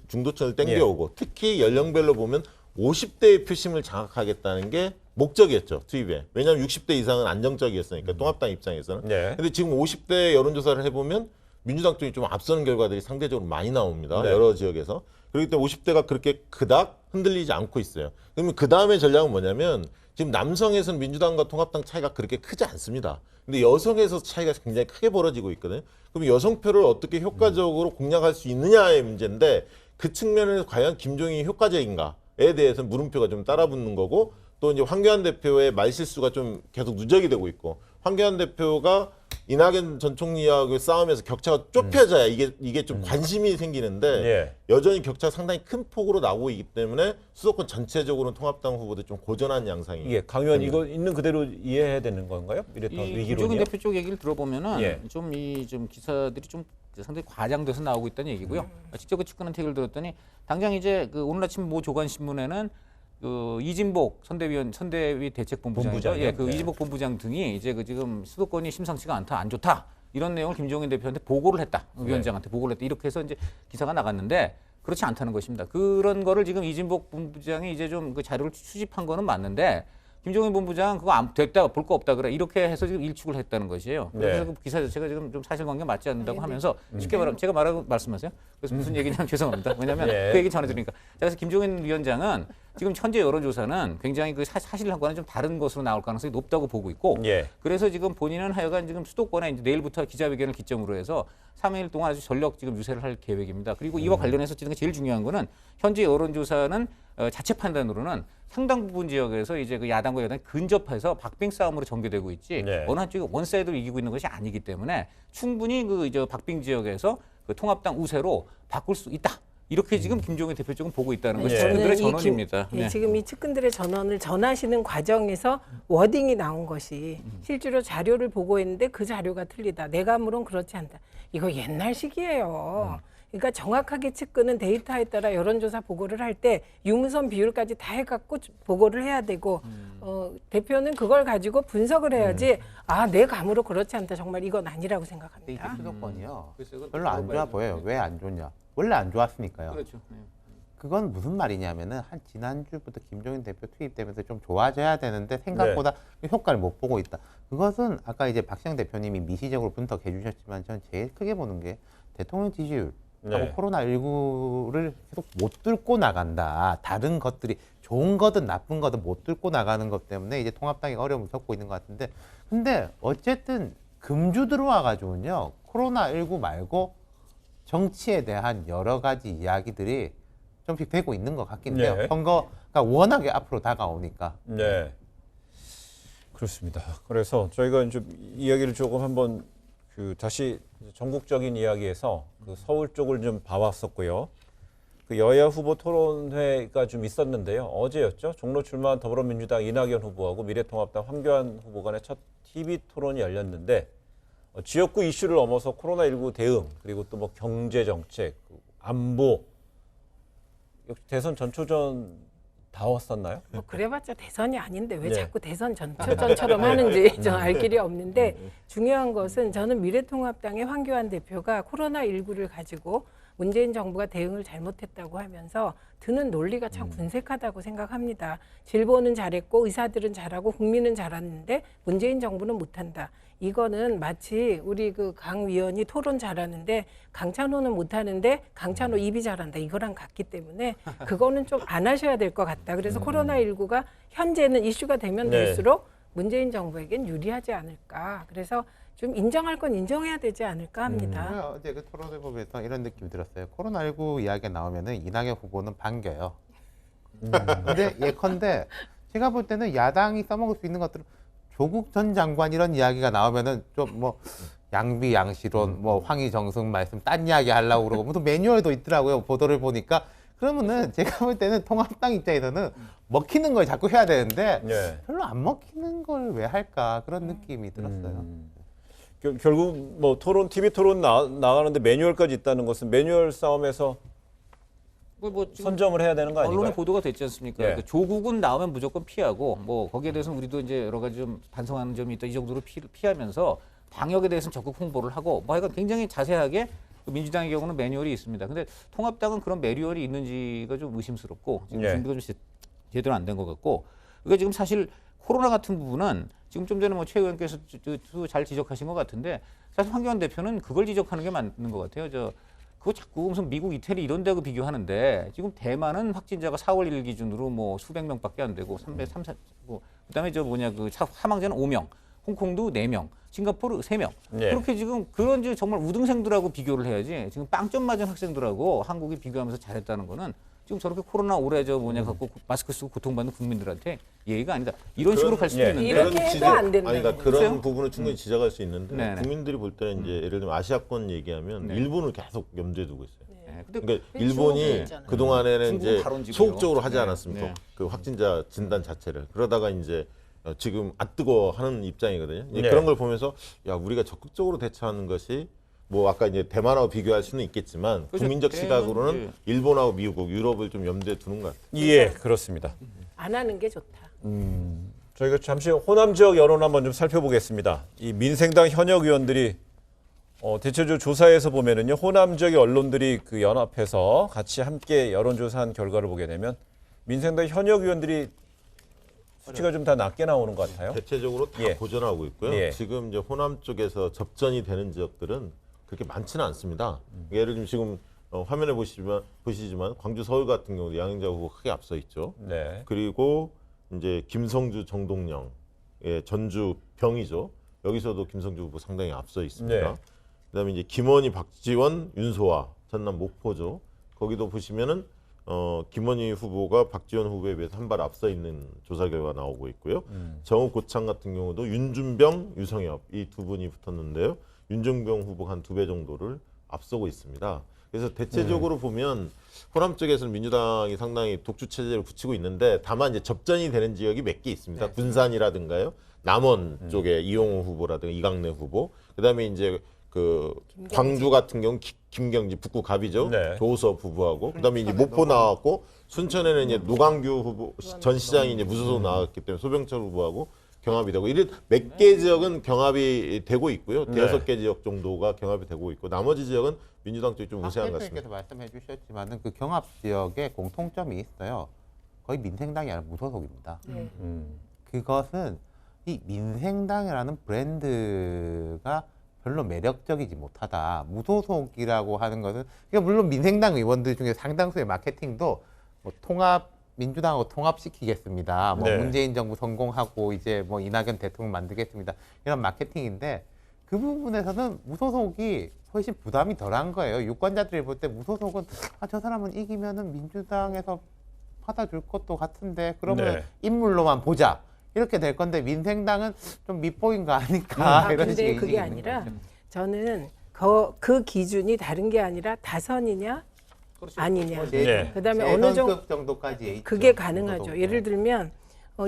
Speaker 12: 중도층을 땡겨오고 특히 연령별로 보면 50대의 표심을 장악하겠다는 게 목적이었죠. 투입에. 왜냐하면 60대 이상은 안정적이었으니까 통합당 입장에서는. 근데 지금 50대 여론조사를 해보면 민주당 쪽이 좀 앞서는 결과들이 상대적으로 많이 나옵니다. 여러 지역에서. 그렇기 때문에 50대가 그렇게 그닥 흔들리지 않고 있어요. 그러면 그 다음에 전략은 뭐냐면 지금 남성에서는 민주당과 통합당 차이가 그렇게 크지 않습니다. 근데 여성에서 차이가 굉장히 크게 벌어지고 있거든요. 그럼 여성표를 어떻게 효과적으로 공략할 수 있느냐의 문제인데 그 측면에서 과연 김종인이 효과적인가에 대해서 물음표가 좀 따라붙는 거고 또 이제 황교안 대표의 말실수가 좀 계속 누적이 되고 있고 황교안 대표가 이낙연 전 총리하고 싸우면서 격차가 좁혀져야 이게 좀 관심이 생기는데 여전히 격차가 상당히 큰 폭으로 나오고 있기 때문에 수도권 전체적으로는 통합당 후보들 좀 고전한 양상이.
Speaker 15: 예, 강의원 이거 있는 그대로 이해해야 되는 건가요? 미래통합 위기론이요?
Speaker 13: 김종인 대표 쪽 얘기를 들어보면은 좀 기사들이 좀 상당히 과장돼서 나오고 있다는 얘기고요. 직접 그 측근한 얘기를 들었더니 당장 이제 그 오늘 아침 모 조간신문에는 그 이진복 선대위 대책본부장이죠. 예, 그 이진복 본부장 등이 이제 그 지금 수도권이 심상치가 않다, 안 좋다 이런 내용을 김종인 대표한테 보고를 했다, 위원장한테 보고를 했다 이렇게 해서 이제 기사가 나갔는데 그렇지 않다는 것입니다. 그런 거를 지금 이진복 본부장이 이제 좀 그 자료를 수집한 거는 맞는데 김종인 본부장 그거 안 됐다, 볼 거 없다 그래 이렇게 해서 지금 일축을 했다는 것이에요. 그래서 그 기사 자체가 지금 좀 사실관계 맞지 않는다고 하면서 쉽게 말하면 제가 말하고 말씀하세요. 그래서 무슨 얘기냐면 죄송합니다. 왜냐하면 그 얘기 전해드리니까. 그래서 김종인 위원장은 지금 현재 여론조사는 굉장히 그 사실하고는 좀 다른 것으로 나올 가능성이 높다고 보고 있고 그래서 지금 본인은 하여간 지금 수도권에 이제 내일부터 기자회견을 기점으로 해서 3일 동안 아주 전력 지금 유세를 할 계획입니다. 그리고 이와 관련해서 지금 제일 중요한 거는 현재 여론조사는 자체 판단으로는 상당 부분 지역에서 이제 그 야당과 여당이 근접해서 박빙 싸움으로 전개되고 있지 어느 한쪽이 원사이드로 이기고 있는 것이 아니기 때문에 충분히 그 이제 박빙 지역에서 그 통합당 우세로 바꿀 수 있다. 이렇게 지금 김종인 대표 쪽은 보고 있다는 것이 측근들의 전언입니다.
Speaker 11: 지금 이 측근들의 전언을 전하시는 과정에서 워딩이 나온 것이 실제로 자료를 보고했는데 그 자료가 틀리다. 내가 물론 그렇지 않다. 이거 옛날식이에요. 그러니까 정확하게 측근은 데이터에 따라 여론조사 보고를 할 때 유무선 비율까지 다 해갖고 보고를 해야 되고 대표는 그걸 가지고 분석을 해야지 내 감으로 그렇지 않다. 정말 이건 아니라고 생각합니다.
Speaker 14: 수도권이요. 별로 안 좋아 보여요. 왜 안 좋냐? 원래 안 좋았으니까요.
Speaker 13: 그렇죠.
Speaker 14: 그건 무슨 말이냐면은 한 지난주부터 김종인 대표 투입되면서 좀 좋아져야 되는데 생각보다 효과를 못 보고 있다. 그것은 아까 이제 박시영 대표님이 미시적으로 분석해 주셨지만 저는 제일 크게 보는 게 대통령 지지율 하고 코로나19를 계속 못 뚫고 나간다. 다른 것들이 좋은 거든 나쁜 거든 못 뚫고 나가는 것 때문에 이제 통합당이 어려움을 겪고 있는 것 같은데 근데 어쨌든 금주 들어와가지고는요. 코로나19 말고 정치에 대한 여러 가지 이야기들이 좀씩 되고 있는 것 같긴 해요. 선거가 워낙에 앞으로 다가오니까.
Speaker 15: 네. 그렇습니다. 그래서 저희가 좀 이야기를 조금 한번 다시 전국적인 이야기에서 그 서울 쪽을 좀 봐왔었고요. 그 여야 후보 토론회가 좀 있었는데요. 어제였죠. 종로 출마한 더불어민주당 이낙연 후보하고 미래통합당 황교안 후보 간의 첫 TV 토론이 열렸는데 지역구 이슈를 넘어서 코로나19 대응 그리고 또 뭐 경제 정책, 안보 역시 대선 전초전 다웠었나요?
Speaker 11: 뭐 그래봤자 대선이 아닌데 왜 자꾸 대선 전초전처럼 하는지 전 알 길이 없는데 중요한 것은 저는 미래통합당의 황교안 대표가 코로나19를 가지고 문재인 정부가 대응을 잘못했다고 하면서 드는 논리가 참 군색하다고 생각합니다. 진보는 잘했고 의사들은 잘하고 국민은 잘하는데 문재인 정부는 못한다. 이거는 마치 우리 그 강 위원이 토론 잘하는데 강찬호는 못하는데 강찬호 입이 잘한다. 이거랑 같기 때문에 그거는 좀 안 하셔야 될 것 같다. 그래서 코로나19가 현재는 이슈가 되면 될수록 문재인 정부에겐 유리하지 않을까. 그래서 좀 인정할 건 인정해야 되지 않을까 합니다.
Speaker 14: 어제 그 토론을 보면서 이런 느낌이 들었어요. 코로나19 이야기가 나오면은 이낙연 후보는 반겨요. 근데 예컨대 제가 볼 때는 야당이 써먹을 수 있는 것들은 조국 전 장관 이런 이야기가 나오면은 좀 뭐 양비 양시론, 뭐 황희정승 말씀 딴 이야기 하려고 그러고 무슨 매뉴얼도 있더라고요. 보도를 보니까 그러면은 제가 볼 때는 통합당 입장에서는 먹히는 걸 자꾸 해야 되는데 별로 안 먹히는 걸 왜 할까 그런 느낌이 들었어요.
Speaker 15: 결국 뭐 토론 TV 토론 나가는데 매뉴얼까지 있다는 것은 매뉴얼 싸움에서
Speaker 13: 뭐
Speaker 15: 선점을 해야 되는 거 아닌가요?
Speaker 13: 언론에 보도가 됐지 않습니까? 그러니까 조국은 나오면 무조건 피하고 뭐 거기에 대해서는 우리도 이제 여러 가지 좀 반성하는 점이 있다 이 정도로 피하면서 방역에 대해서는 적극 홍보를 하고 뭐 하여간 굉장히 자세하게 민주당의 경우는 매뉴얼이 있습니다. 근데 통합당은 그런 매뉴얼이 있는지가 좀 의심스럽고 지금 준비가 좀 제대로 안 된 것 같고 그러니까 지금 사실 코로나 같은 부분은 지금 좀 전에 뭐 최 의원께서 잘 지적하신 것 같은데 사실 황교안 대표는 그걸 지적하는 게 맞는 것 같아요. 그거 자꾸 무슨 미국, 이태리 이런 데하고 비교하는데 지금 대만은 확진자가 4월 1일 기준으로 뭐 수백 명밖에 안 되고 그다음에 그 사망자는 5명, 홍콩도 4명, 싱가포르 3명. 그렇게 지금 그런 정말 우등생들하고 비교를 해야지 지금 빵점 맞은 학생들하고 한국이 비교하면서 잘했다는 거는 지금 저렇게 코로나 오래 갖고 마스크 쓰고 고통받는 국민들한테 예의가 아니다. 이런 식으로 갈 수도 있는데
Speaker 11: 이렇게 해도 안 된다.
Speaker 12: 아니, 그러니까 그런
Speaker 13: 그렇죠?
Speaker 12: 부분을 충분히 지적할 수 있는데
Speaker 13: 네네.
Speaker 12: 국민들이 볼 때는 이제 예를 들면 아시아권 얘기하면 일본을 계속 염두에 두고 있어요.
Speaker 13: 근데
Speaker 12: 그러니까 일본이 그 동안에는 이제
Speaker 13: 발언지고요.
Speaker 12: 소극적으로 하지 않았습니까?
Speaker 13: 네.
Speaker 12: 그 확진자 진단 자체를 그러다가 이제 지금 뜨거워하는 입장이거든요. 이제
Speaker 15: 네.
Speaker 12: 그런 걸 보면서 야 우리가 적극적으로 대처하는 것이 뭐 아까 이제 대만하고 비교할 수는 있겠지만
Speaker 13: 그렇죠.
Speaker 12: 국민적 시각으로는
Speaker 13: 대만은,
Speaker 12: 일본하고 미국, 유럽을 좀 염두에 두는 것 같아요.
Speaker 15: 예, 그렇습니다.
Speaker 11: 안 하는 게 좋다.
Speaker 15: 저희가 잠시 호남 지역 여론 한번 좀 살펴보겠습니다. 이 민생당 현역 의원들이 대체적으로 조사에서 보면은요, 호남 지역의 언론들이 그 연합해서 같이 함께 여론조사한 결과를 보게 되면 민생당 현역 의원들이 수치가 좀 다 낮게 나오는 것 같아요.
Speaker 12: 대체적으로 다
Speaker 15: 예.
Speaker 12: 고전하고 있고요.
Speaker 15: 예.
Speaker 12: 지금 이제 호남 쪽에서 접전이 되는 지역들은 그렇게 많지는 않습니다. 예를 들면 지금 화면에 보시지만 광주, 서울 같은 경우도 양행자 후보 크게 앞서 있죠.
Speaker 15: 네.
Speaker 12: 그리고 이제 김성주, 정동영, 예, 전주, 병이죠. 여기서도 김성주 후보 상당히 앞서 있습니다.
Speaker 15: 네.
Speaker 12: 그다음에 이제 김원희, 박지원, 윤소아, 전남 목포죠. 거기도 보시면은 김원희 후보가 박지원 후보에 비해서 한 발 앞서 있는 조사 결과 나오고 있고요. 정읍 고창 같은 경우도 윤준병, 유성엽 이 두 분이 붙었는데요. 윤준병 후보가 한 2배 정도를 앞서고 있습니다. 그래서 대체적으로 보면 호남 쪽에서는 민주당이 상당히 독주 체제를 굳히고 있는데 다만 이제 접전이 되는 지역이 몇 개 있습니다.
Speaker 14: 네.
Speaker 12: 군산이라든가요. 남원 쪽에 이용호 후보라든가 이강래 후보. 그다음에 이제 그 광주 같은 경우 김경지 북구 갑이죠.
Speaker 15: 네.
Speaker 12: 조섭 후보하고 그다음에 이제 목포 나왔고 순천에는 이제 노광규 후보 전 시장이 이제 무소속 나왔기 때문에 소병철 후보하고 경합이 되고 이런 몇 개 지역은 경합이 되고 있고요.
Speaker 15: 네.
Speaker 12: 대여섯 개 지역 정도가 경합이 되고 있고 나머지 지역은 민주당 쪽이 좀 우세한 것 같습니다.
Speaker 14: 대표님께서 말씀해 주셨지만은 그 경합 지역에 공통점이 있어요. 거의 민생당이 아니라 무소속입니다. 그것은 이 민생당이라는 브랜드가 별로 매력적이지 못하다. 무소속이라고 하는 것은 그러니까 물론 민생당 의원들 중에 상당수의 마케팅도 뭐 민주당하고 통합시키겠습니다. 뭐
Speaker 15: 네.
Speaker 14: 문재인 정부 성공하고 이제 뭐 이낙연 대통령 만들겠습니다. 이런 마케팅인데 그 부분에서는 무소속이 훨씬 부담이 덜한 거예요. 유권자들이 볼 때 무소속은 저 사람은 이기면은 민주당에서 받아줄 것도 같은데 그러면
Speaker 15: 네.
Speaker 14: 인물로만 보자. 이렇게 될 건데 민생당은 좀 밑보인 거 아닐까 이런
Speaker 11: 근데
Speaker 14: 식의
Speaker 11: 그게
Speaker 14: 인식이
Speaker 11: 아니라
Speaker 14: 있는 거죠.
Speaker 11: 저는 그 기준이 다른 게 아니라 다선이냐 아니냐.
Speaker 15: 네.
Speaker 11: 그다음에 어느
Speaker 14: 정도까지 있죠.
Speaker 11: 그게 가능하죠.
Speaker 14: 무소속.
Speaker 11: 예를 들면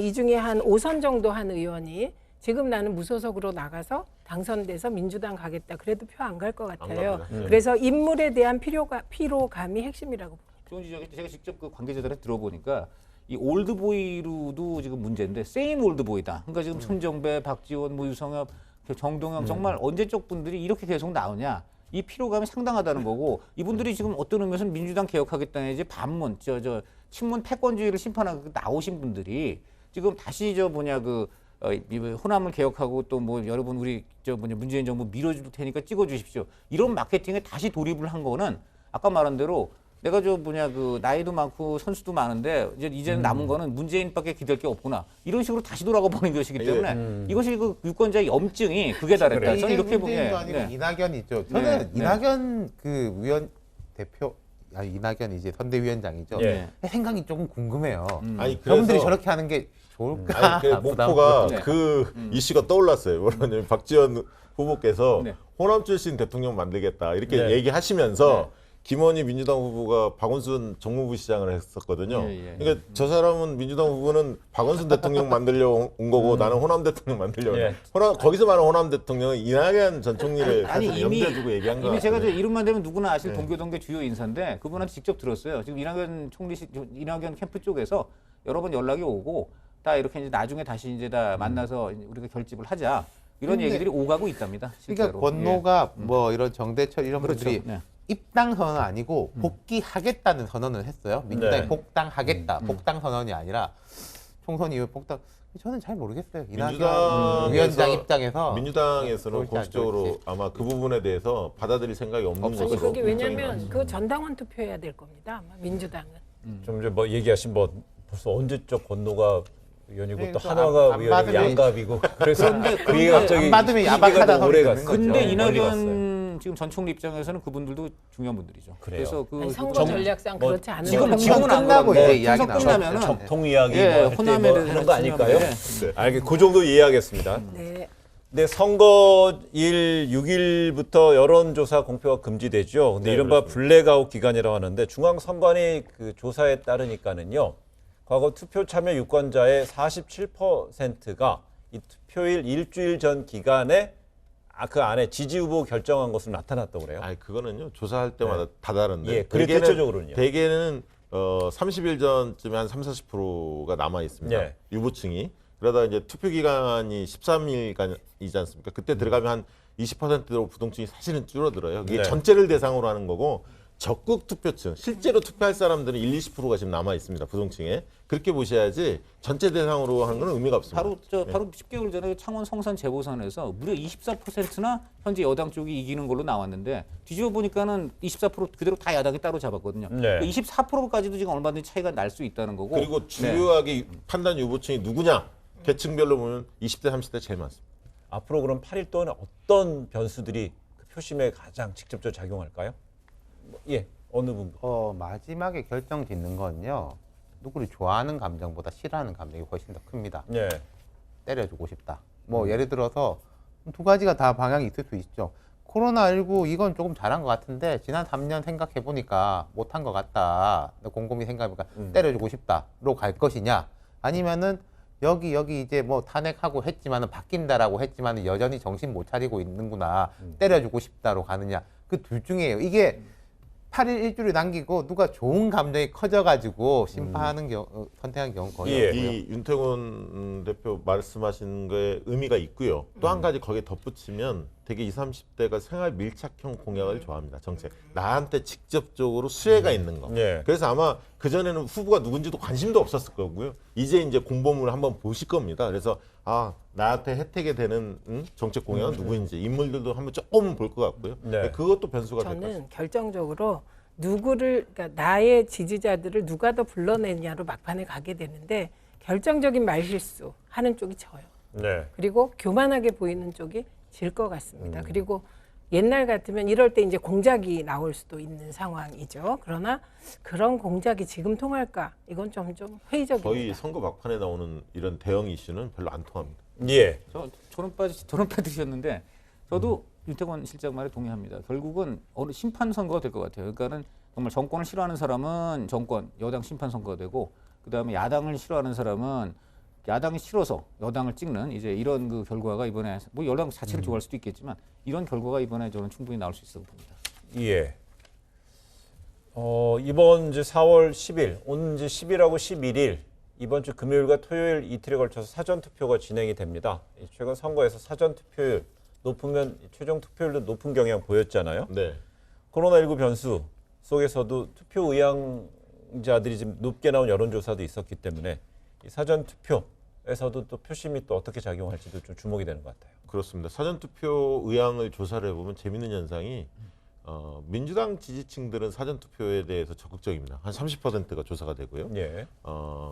Speaker 11: 이 중에 한 5선 정도 한 의원이 지금 나는 무소속으로 나가서 당선돼서 민주당 가겠다. 그래도 표 안 갈 것 같아요. 그래서 인물에 대한 피로감이 핵심이라고 봅니다.
Speaker 13: 좋은 지적이 제가 직접 그 관계자들한테 들어보니까 이 올드보이로도 지금 문제인데 세임 올드보이다. 그러니까 지금 손정배, 박지원, 뭐 유성엽, 정동영 정말 언제적 분들이 이렇게 계속 나오냐. 이 피로감이 상당하다는 거고 이분들이 지금 어떤 의미에서는 민주당 개혁하겠다는 이제 반문, 친문 패권주의를 심판하고 나오신 분들이 지금 다시 호남을 개혁하고 또 뭐 여러분 우리 문재인 정부 밀어줄 테니까 찍어주십시오. 이런 마케팅에 다시 돌입을 한 거는 아까 말한 대로 내가 나이도 많고 선수도 많은데 이제는 남은 거는 문재인밖에 기댈 게 없구나. 이런 식으로 다시 돌아가 보는 것이기 때문에 이것이 그 유권자의 염증이 극에 달했다. 저는 이렇게
Speaker 14: 문재인도 아니고
Speaker 13: 네.
Speaker 14: 이낙연이죠. 저는 이낙연 그 이낙연 이제 선대위원장이죠.
Speaker 13: 네.
Speaker 14: 생각이 조금 궁금해요.
Speaker 12: 아니
Speaker 14: 여러분들이 저렇게 하는 게 좋을까?
Speaker 12: 아니, 목포가
Speaker 13: 네.
Speaker 12: 그 이슈가 떠올랐어요. 뭐냐면 박지원 후보께서
Speaker 13: 네.
Speaker 12: 호남 출신 대통령 만들겠다 이렇게
Speaker 15: 네.
Speaker 12: 얘기하시면서 김원희 민주당 후보가 박원순 정무부 시장을 했었거든요. 그러니까 저 사람은 민주당 후보는 박원순 대통령 만들려고 온 거고 나는 호남 대통령 만들려고. 거기서 말하는 호남 대통령은 이낙연 전 총리를 사실 염두에 두고 얘기한 거예요.
Speaker 13: 이미 제가 이름만 되면 누구나 아실 동교동계 주요 인사인데 그분한테 직접 들었어요. 지금 이낙연 캠프 쪽에서 여러 번 연락이 오고 다 이렇게 이제 나중에 다시 이제 다 만나서 우리가 결집을 하자. 이런 얘기들이 오가고 있답니다. 실제로.
Speaker 14: 그러니까 권노가 뭐 이런 정대철 이런 분들이
Speaker 13: 네.
Speaker 14: 입당 선언 아니고 복귀하겠다는 선언을 했어요. 민주당이
Speaker 15: 네.
Speaker 14: 복당하겠다. 복당 선언이 아니라 총선 이후 복당. 저는 잘 모르겠어요.
Speaker 12: 민주당
Speaker 14: 위원장 입장에서
Speaker 12: 민주당에서는 공식적으로 아마 그 부분에 대해서 받아들일 생각이 없는 것으로.
Speaker 11: 그게 왜냐하면 그 전당원 투표해야 될 겁니다. 아마 민주당은.
Speaker 15: 좀 이제 얘기하신 벌써 언제적 권노가 의원이고
Speaker 14: 네,
Speaker 15: 또
Speaker 14: 그
Speaker 15: 한화가
Speaker 14: 안
Speaker 15: 의원이고 양갑이고 그래서 그게 갑자기
Speaker 14: 안 받으면 야박하다
Speaker 15: 오래
Speaker 14: 소리
Speaker 15: 갔어요.
Speaker 13: 근데
Speaker 15: 멀리 갔어요.
Speaker 13: 이낙연 지금 전 총리 입장에서는 그분들도 중요한 분들이죠. 그래서 그
Speaker 11: 아니, 선거 전략상 그렇지 않은
Speaker 13: 지금
Speaker 11: 지금
Speaker 13: 끝나고
Speaker 14: 이제 이야기
Speaker 15: 끝나면은 정통 이야기
Speaker 13: 예,
Speaker 15: 뭐
Speaker 13: 호남에 대해서
Speaker 15: 하는 거 아닐까요?
Speaker 13: 네.
Speaker 15: 알겠. 그 정도 이해하겠습니다.
Speaker 11: 네.
Speaker 15: 네, 선거일 6일부터 여론조사 공표가 금지되죠. 근데
Speaker 12: 네,
Speaker 15: 이른바
Speaker 12: 그렇습니다.
Speaker 15: 블랙아웃 기간이라고 하는데 중앙선관위 그 조사에 따르니까는요. 과거 투표 참여 유권자의 47%가 이 투표일 일주일 전 기간에 그 안에 지지 후보 결정한 것으로 나타났다고 그래요.
Speaker 12: 아니 그거는요 조사할 때마다 다 다른데.
Speaker 15: 예, 그래 대체적으로는요.
Speaker 12: 대개는 30일 전쯤에 한 30~40%가 남아 있습니다.
Speaker 15: 예.
Speaker 12: 유보층이. 그러다 이제 투표 기간이 13일간이지 않습니까? 그때 들어가면 한 20%로 부동층이 사실은 줄어들어요. 이게
Speaker 15: 네.
Speaker 12: 전체를 대상으로 하는 거고 적극 투표층, 실제로 투표할 사람들은 1~20%가 지금 남아 있습니다. 부동층에. 그렇게 보셔야지 전체 대상으로 하는 건 의미가 없습니다.
Speaker 13: 바로 10개월 전에 창원 성산 재보선에서 무려 24%나 현재 여당 쪽이 이기는 걸로 나왔는데 뒤집어 보니까는 24% 그대로 다 야당이 따로 잡았거든요.
Speaker 15: 네.
Speaker 13: 24%까지도 지금 얼마든지 차이가 날 수 있다는 거고.
Speaker 12: 그리고 주요하게 판단 유보층이 누구냐? 계층별로 보면 20대, 30대 제일 많습니다.
Speaker 15: 앞으로 그럼 8일 동안 어떤 변수들이 그 표심에 가장 직접적으로 작용할까요? 예, 어느 분?
Speaker 14: 마지막에 결정 짓는 건요. 누구를 좋아하는 감정보다 싫어하는 감정이 훨씬 더 큽니다.
Speaker 15: 네.
Speaker 14: 때려주고 싶다. 뭐 예를 들어서 두 가지가 다 방향이 있을 수 있죠. 코로나19 이건 조금 잘한 것 같은데 지난 3년 생각해 보니까 못한 것 같다. 곰곰이 생각해 보니까 때려주고 싶다로 갈 것이냐, 아니면은 여기 이제 뭐 탄핵하고 했지만은 바뀐다라고 했지만은 여전히 정신 못 차리고 있는구나. 때려주고 싶다로 가느냐. 그 둘 중에요. 이게 8일 일주일을 남기고 누가 좋은 감정이 커져가지고 심판하는 선택한 경우 거의
Speaker 12: 예.
Speaker 14: 없고요.
Speaker 12: 이 윤태곤 대표 말씀하신 거에 의미가 있고요. 또 한 가지 거기에 덧붙이면 되게 20, 30대가 생활 밀착형 공약을 좋아합니다. 정책. 나한테 직접적으로 수혜가 있는 거.
Speaker 15: 예.
Speaker 12: 그래서 아마 그전에는 후보가 누군지도 관심도 없었을 거고요. 이제 공보물을 한번 보실 겁니다. 그래서 나한테 혜택이 되는 정책 공약은 누구인지 인물들도 한번 조금 볼 것 같고요.
Speaker 15: 네.
Speaker 12: 그것도 변수가 될 것 같습니다.
Speaker 11: 저는 결정적으로 그러니까 나의 지지자들을 누가 더 불러내냐로 막판에 가게 되는데 결정적인 말실수 하는 쪽이 져요.
Speaker 15: 네.
Speaker 11: 그리고 교만하게 보이는 쪽이 질 것 같습니다. 그리고 옛날 같으면 이럴 때 이제 공작이 나올 수도 있는 상황이죠. 그러나 그런 공작이 지금 통할까? 이건 좀 회의적입니다.
Speaker 12: 거의 선거 막판에 나오는 이런 대형 이슈는 별로 안 통합니다.
Speaker 15: 예.
Speaker 13: 저런 빠지셨는데 저도 윤태권 실장 말에 동의합니다. 결국은 어느 심판 선거가 될 것 같아요. 그러니까는 정말 정권을 싫어하는 사람은 정권, 여당 심판 선거가 되고 그다음에 야당을 싫어하는 사람은 야당이 싫어서 여당을 찍는 이제 이런 그 결과가 이번에 뭐 여당 자체를 좋아할 수도 있겠지만 이런 결과가 이번에 저는 충분히 나올 수 있다고 봅니다.
Speaker 15: 예. 이번 이제 4월 10일, 오는 이제 10일하고 11일 이번 주 금요일과 토요일 이틀에 걸쳐서 사전 투표가 진행이 됩니다. 최근 선거에서 사전 투표율 높으면 최종 투표율도 높은 경향 보였잖아요.
Speaker 12: 네.
Speaker 15: 코로나19 변수 속에서도 투표 의향자들이 지금 높게 나온 여론조사도 있었기 때문에 이 사전 투표에서도 또 표심이 또 어떻게 작용할지도 좀 주목이 되는 것 같아요.
Speaker 12: 그렇습니다. 사전투표 의향을 조사를 해보면 재밌는 현상이 민주당 지지층들은 사전투표에 대해서 적극적입니다. 한 30%가 조사가 되고요.
Speaker 15: 예.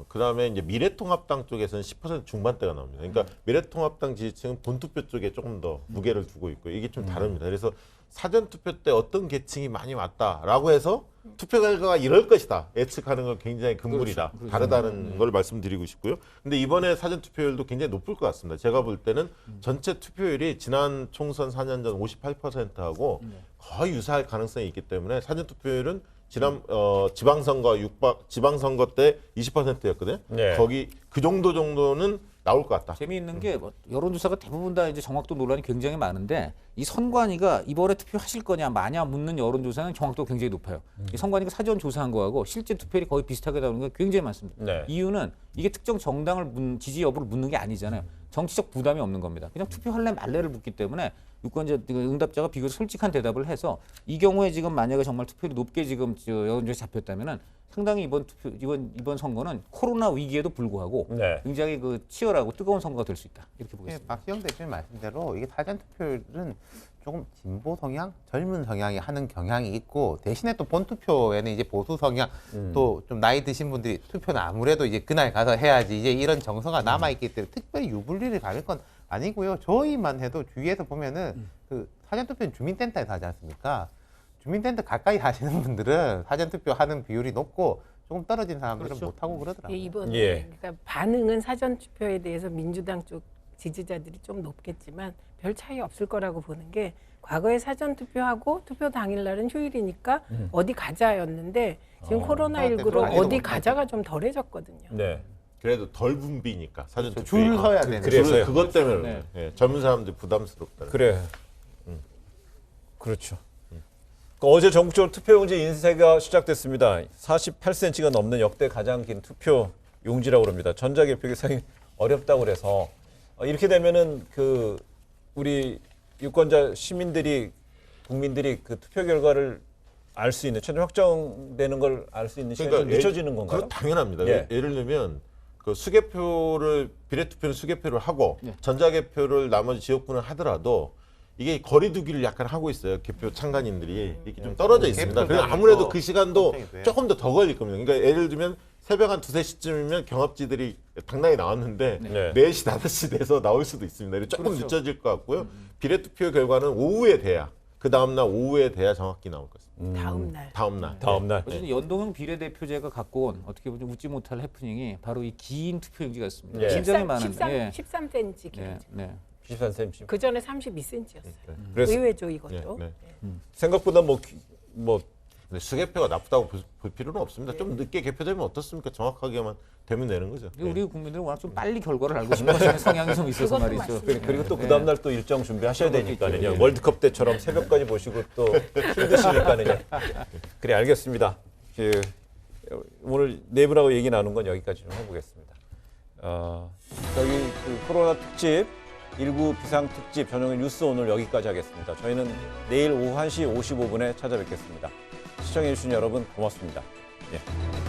Speaker 12: 그다음에 이제 미래통합당 쪽에서는 10% 중반대가 나옵니다. 그러니까 미래통합당 지지층은 본투표 쪽에 조금 더 무게를 두고 있고 이게 좀 다릅니다. 그래서 사전투표 때 어떤 계층이 많이 왔다라고 해서 투표 결과가 이럴 것이다 예측하는 건 굉장히 금물이다.
Speaker 13: 그렇죠.
Speaker 12: 다르다는 걸 말씀드리고 싶고요. 근데 이번에 사전투표율도 굉장히 높을 것 같습니다. 제가 볼 때는 전체 투표율이 지난 총선 4년 전 58%하고 거의 유사할 가능성이 있기 때문에 사전투표율은 지난 지방선거 때 20%였거든요.
Speaker 15: 네.
Speaker 12: 거기 그 정도는 나올 것 같다.
Speaker 13: 재미있는 게 여론조사가 대부분 다 이제 정확도 논란이 굉장히 많은데 이 선관위가 이번에 투표하실 거냐 마냐 묻는 여론조사는 정확도가 굉장히 높아요. 이 선관위가 사전 조사한 거하고 실제 투표율이 거의 비슷하게 나오는 게 굉장히 많습니다.
Speaker 15: 네.
Speaker 13: 이유는 이게 특정 정당을 지지 여부를 묻는 게 아니잖아요. 정치적 부담이 없는 겁니다. 그냥 투표할래 말래를 묻기 때문에 유권자 응답자가 비교적 솔직한 대답을 해서 이 경우에 지금 만약에 정말 투표율이 높게 지금 여론조사 잡혔다면은 상당히 이번 선거는 코로나 위기에도 불구하고
Speaker 15: 네.
Speaker 13: 굉장히 그 치열하고 뜨거운 선거가 될 수 있다 이렇게 보겠습니다.
Speaker 14: 박시영 대표님 말씀대로 이게 사전 투표율은 조금 진보 성향, 젊은 성향이 하는 경향이 있고 대신에 또 본 투표에는 이제 보수 성향 또 좀 나이 드신 분들이 투표는 아무래도 이제 그날 가서 해야지 이제 이런 정서가 남아 있기 때문에 특별히 유불리를 가릴 건 아니고요. 저희만 해도 주위에서 보면은 그 사전투표는 주민센터에서 하지 않습니까? 주민센터 가까이 사시는 분들은 사전투표 하는 비율이 높고 조금 떨어진 사람들은
Speaker 13: 그렇죠.
Speaker 14: 못하고 그러더라고요.
Speaker 11: 이번에 그러니까 반응은 사전투표에 대해서 민주당 쪽 지지자들이 좀 높겠지만 별 차이 없을 거라고 보는 게 과거에 사전투표하고 투표 당일날은 휴일이니까 어디 가자였는데 지금 코로나19로 어디 가자가 좀 덜해졌거든요.
Speaker 15: 네.
Speaker 12: 그래도 덜 붐비니까 사전투표
Speaker 14: 줄 서야 되는.
Speaker 15: 그래서요.
Speaker 12: 그것 때문에 젊은 사람들 부담스럽다.
Speaker 15: 그래. 그렇죠. 어제 전국적으로 투표용지 인쇄가 시작됐습니다. 48cm가 넘는 역대 가장 긴 투표 용지라고 합니다. 전자개표기 상당히 어렵다고 그래서 이렇게 되면은 그 우리 유권자 시민들이 국민들이 그 투표 결과를 알 수 있는 최종 확정되는 걸 알 수 있는 시간이 좀 늦춰지는 건가요?
Speaker 12: 그건 당연합니다.
Speaker 15: 예.
Speaker 12: 예를 들면 그 수개표를 비례투표는 수개표를 하고 전자개표를 나머지 지역구는 하더라도 이게 거리두기를 약간 하고 있어요. 개표 참관인들이 이렇게 좀 떨어져 있습니다. 그래서 아무래도 그 시간도 조금 더 걸릴 겁니다. 그러니까 예를 들면 새벽 한 2-3시쯤이면 경합지들이 당당히 나왔는데 4시, 5시 돼서 나올 수도 있습니다. 조금 늦춰질 것 같고요. 비례투표 결과는 오후에 돼야 그 다음날 오후에 돼야 정확히 나올 것입니다.
Speaker 11: 다음날.
Speaker 13: 어쨌든 연동형 비례대표제가 갖고 온 어떻게 보면 웃지 못할 해프닝이 바로 이 긴 투표용지가 있습니다. 굉장히 많은
Speaker 11: 13cm 길이죠.
Speaker 15: 13cm.
Speaker 11: 그 전에 32cm였어요.
Speaker 15: 그래서
Speaker 11: 의외죠 이것도.
Speaker 15: 생각보다 뭐
Speaker 12: 수개표가 나쁘다고 볼 필요는 없습니다. 좀 늦게 개표되면 어떻습니까? 정확하게만 되면 되는 거죠.
Speaker 13: 우리 국민들은 워낙 좀 빨리 결과를 알고 싶어하는 성향이 좀 있어서 말이죠.
Speaker 15: 그리고 또 그 다음날 또 일정 준비하셔야 되니까요. 월드컵 때처럼 새벽까지 보시고 또 힘드시니까요. 그래 알겠습니다. 오늘 네 분하고 얘기 나눈 건 여기까지 좀 해보겠습니다. 저희 그 코로나 특집 19 비상 특집 전용의 뉴스 오늘 여기까지 하겠습니다. 저희는 내일 오후 1시 55분에 찾아뵙겠습니다. 시청해주신 여러분 고맙습니다. 예.